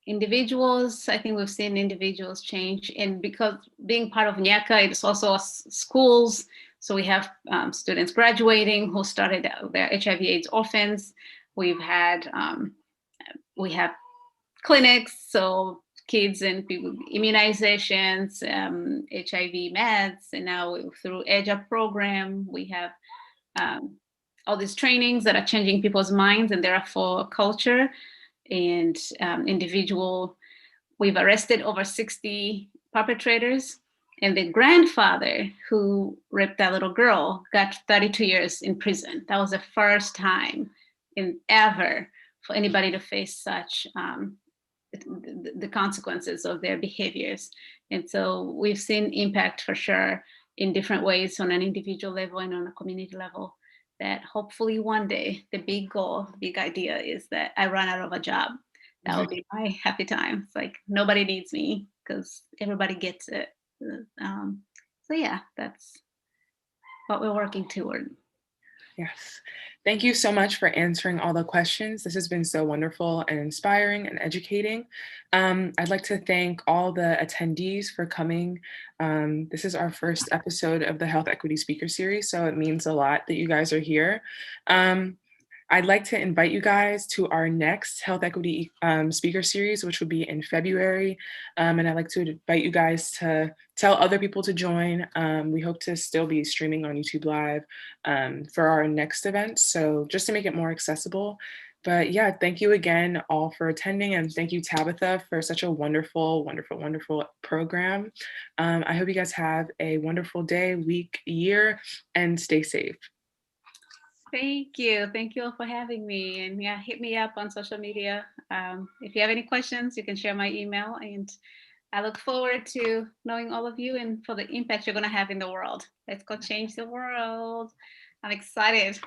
individuals. I think we've seen individuals change, and because being part of Nyaka, it's also schools. So we have students graduating who started their HIV/AIDS orphans. We have clinics, so kids and people, immunizations, HIV meds, and now through EDJA program, we have all these trainings that are changing people's minds and therefore culture and individual. We've arrested over 60 perpetrators, and the grandfather who raped that little girl got 32 years in prison. That was the first time in ever for anybody to face such the consequences of their behaviors. And so we've seen impact for sure in different ways on an individual level and on a community level, that hopefully one day the big goal, big idea is that I run out of a job. That will be my happy time. It's like nobody needs me because everybody gets it. So yeah, that's what we're working toward. Yes. Thank you so much for answering all the questions. This has been so wonderful and inspiring and educating. I'd like to thank all the attendees for coming. This is our first episode of the Health Equity Speaker Series, so it means a lot that you guys are here. I'd like to invite you guys to our next Health Equity Speaker Series, which will be in February. And I'd like to invite you guys to tell other people to join. We hope to still be streaming on YouTube Live for our next event. So just to make it more accessible. But yeah, thank you again all for attending. And thank you, Tabitha, for such a wonderful, wonderful, wonderful program. I hope you guys have a wonderful day, week, year, and stay safe. Thank you. Thank you all for having me. And yeah, hit me up on social media. If you have any questions, you can share my email. And I look forward to knowing all of you and for the impact you're going to have in the world. Let's go change the world. I'm excited.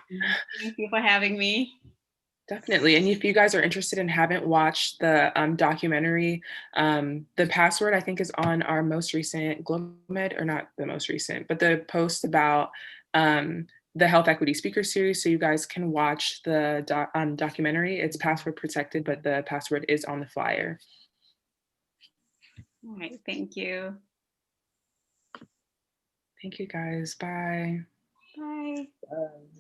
Thank you for having me. Definitely. And if you guys are interested and haven't watched the documentary, the password I think is on our most recent GlobeMed, or not the most recent, but the post about the Health Equity Speaker Series. So you guys can watch the documentary. It's password protected, but the password is on the flyer. All right. Thank you. Thank you guys. Bye. Bye. Bye.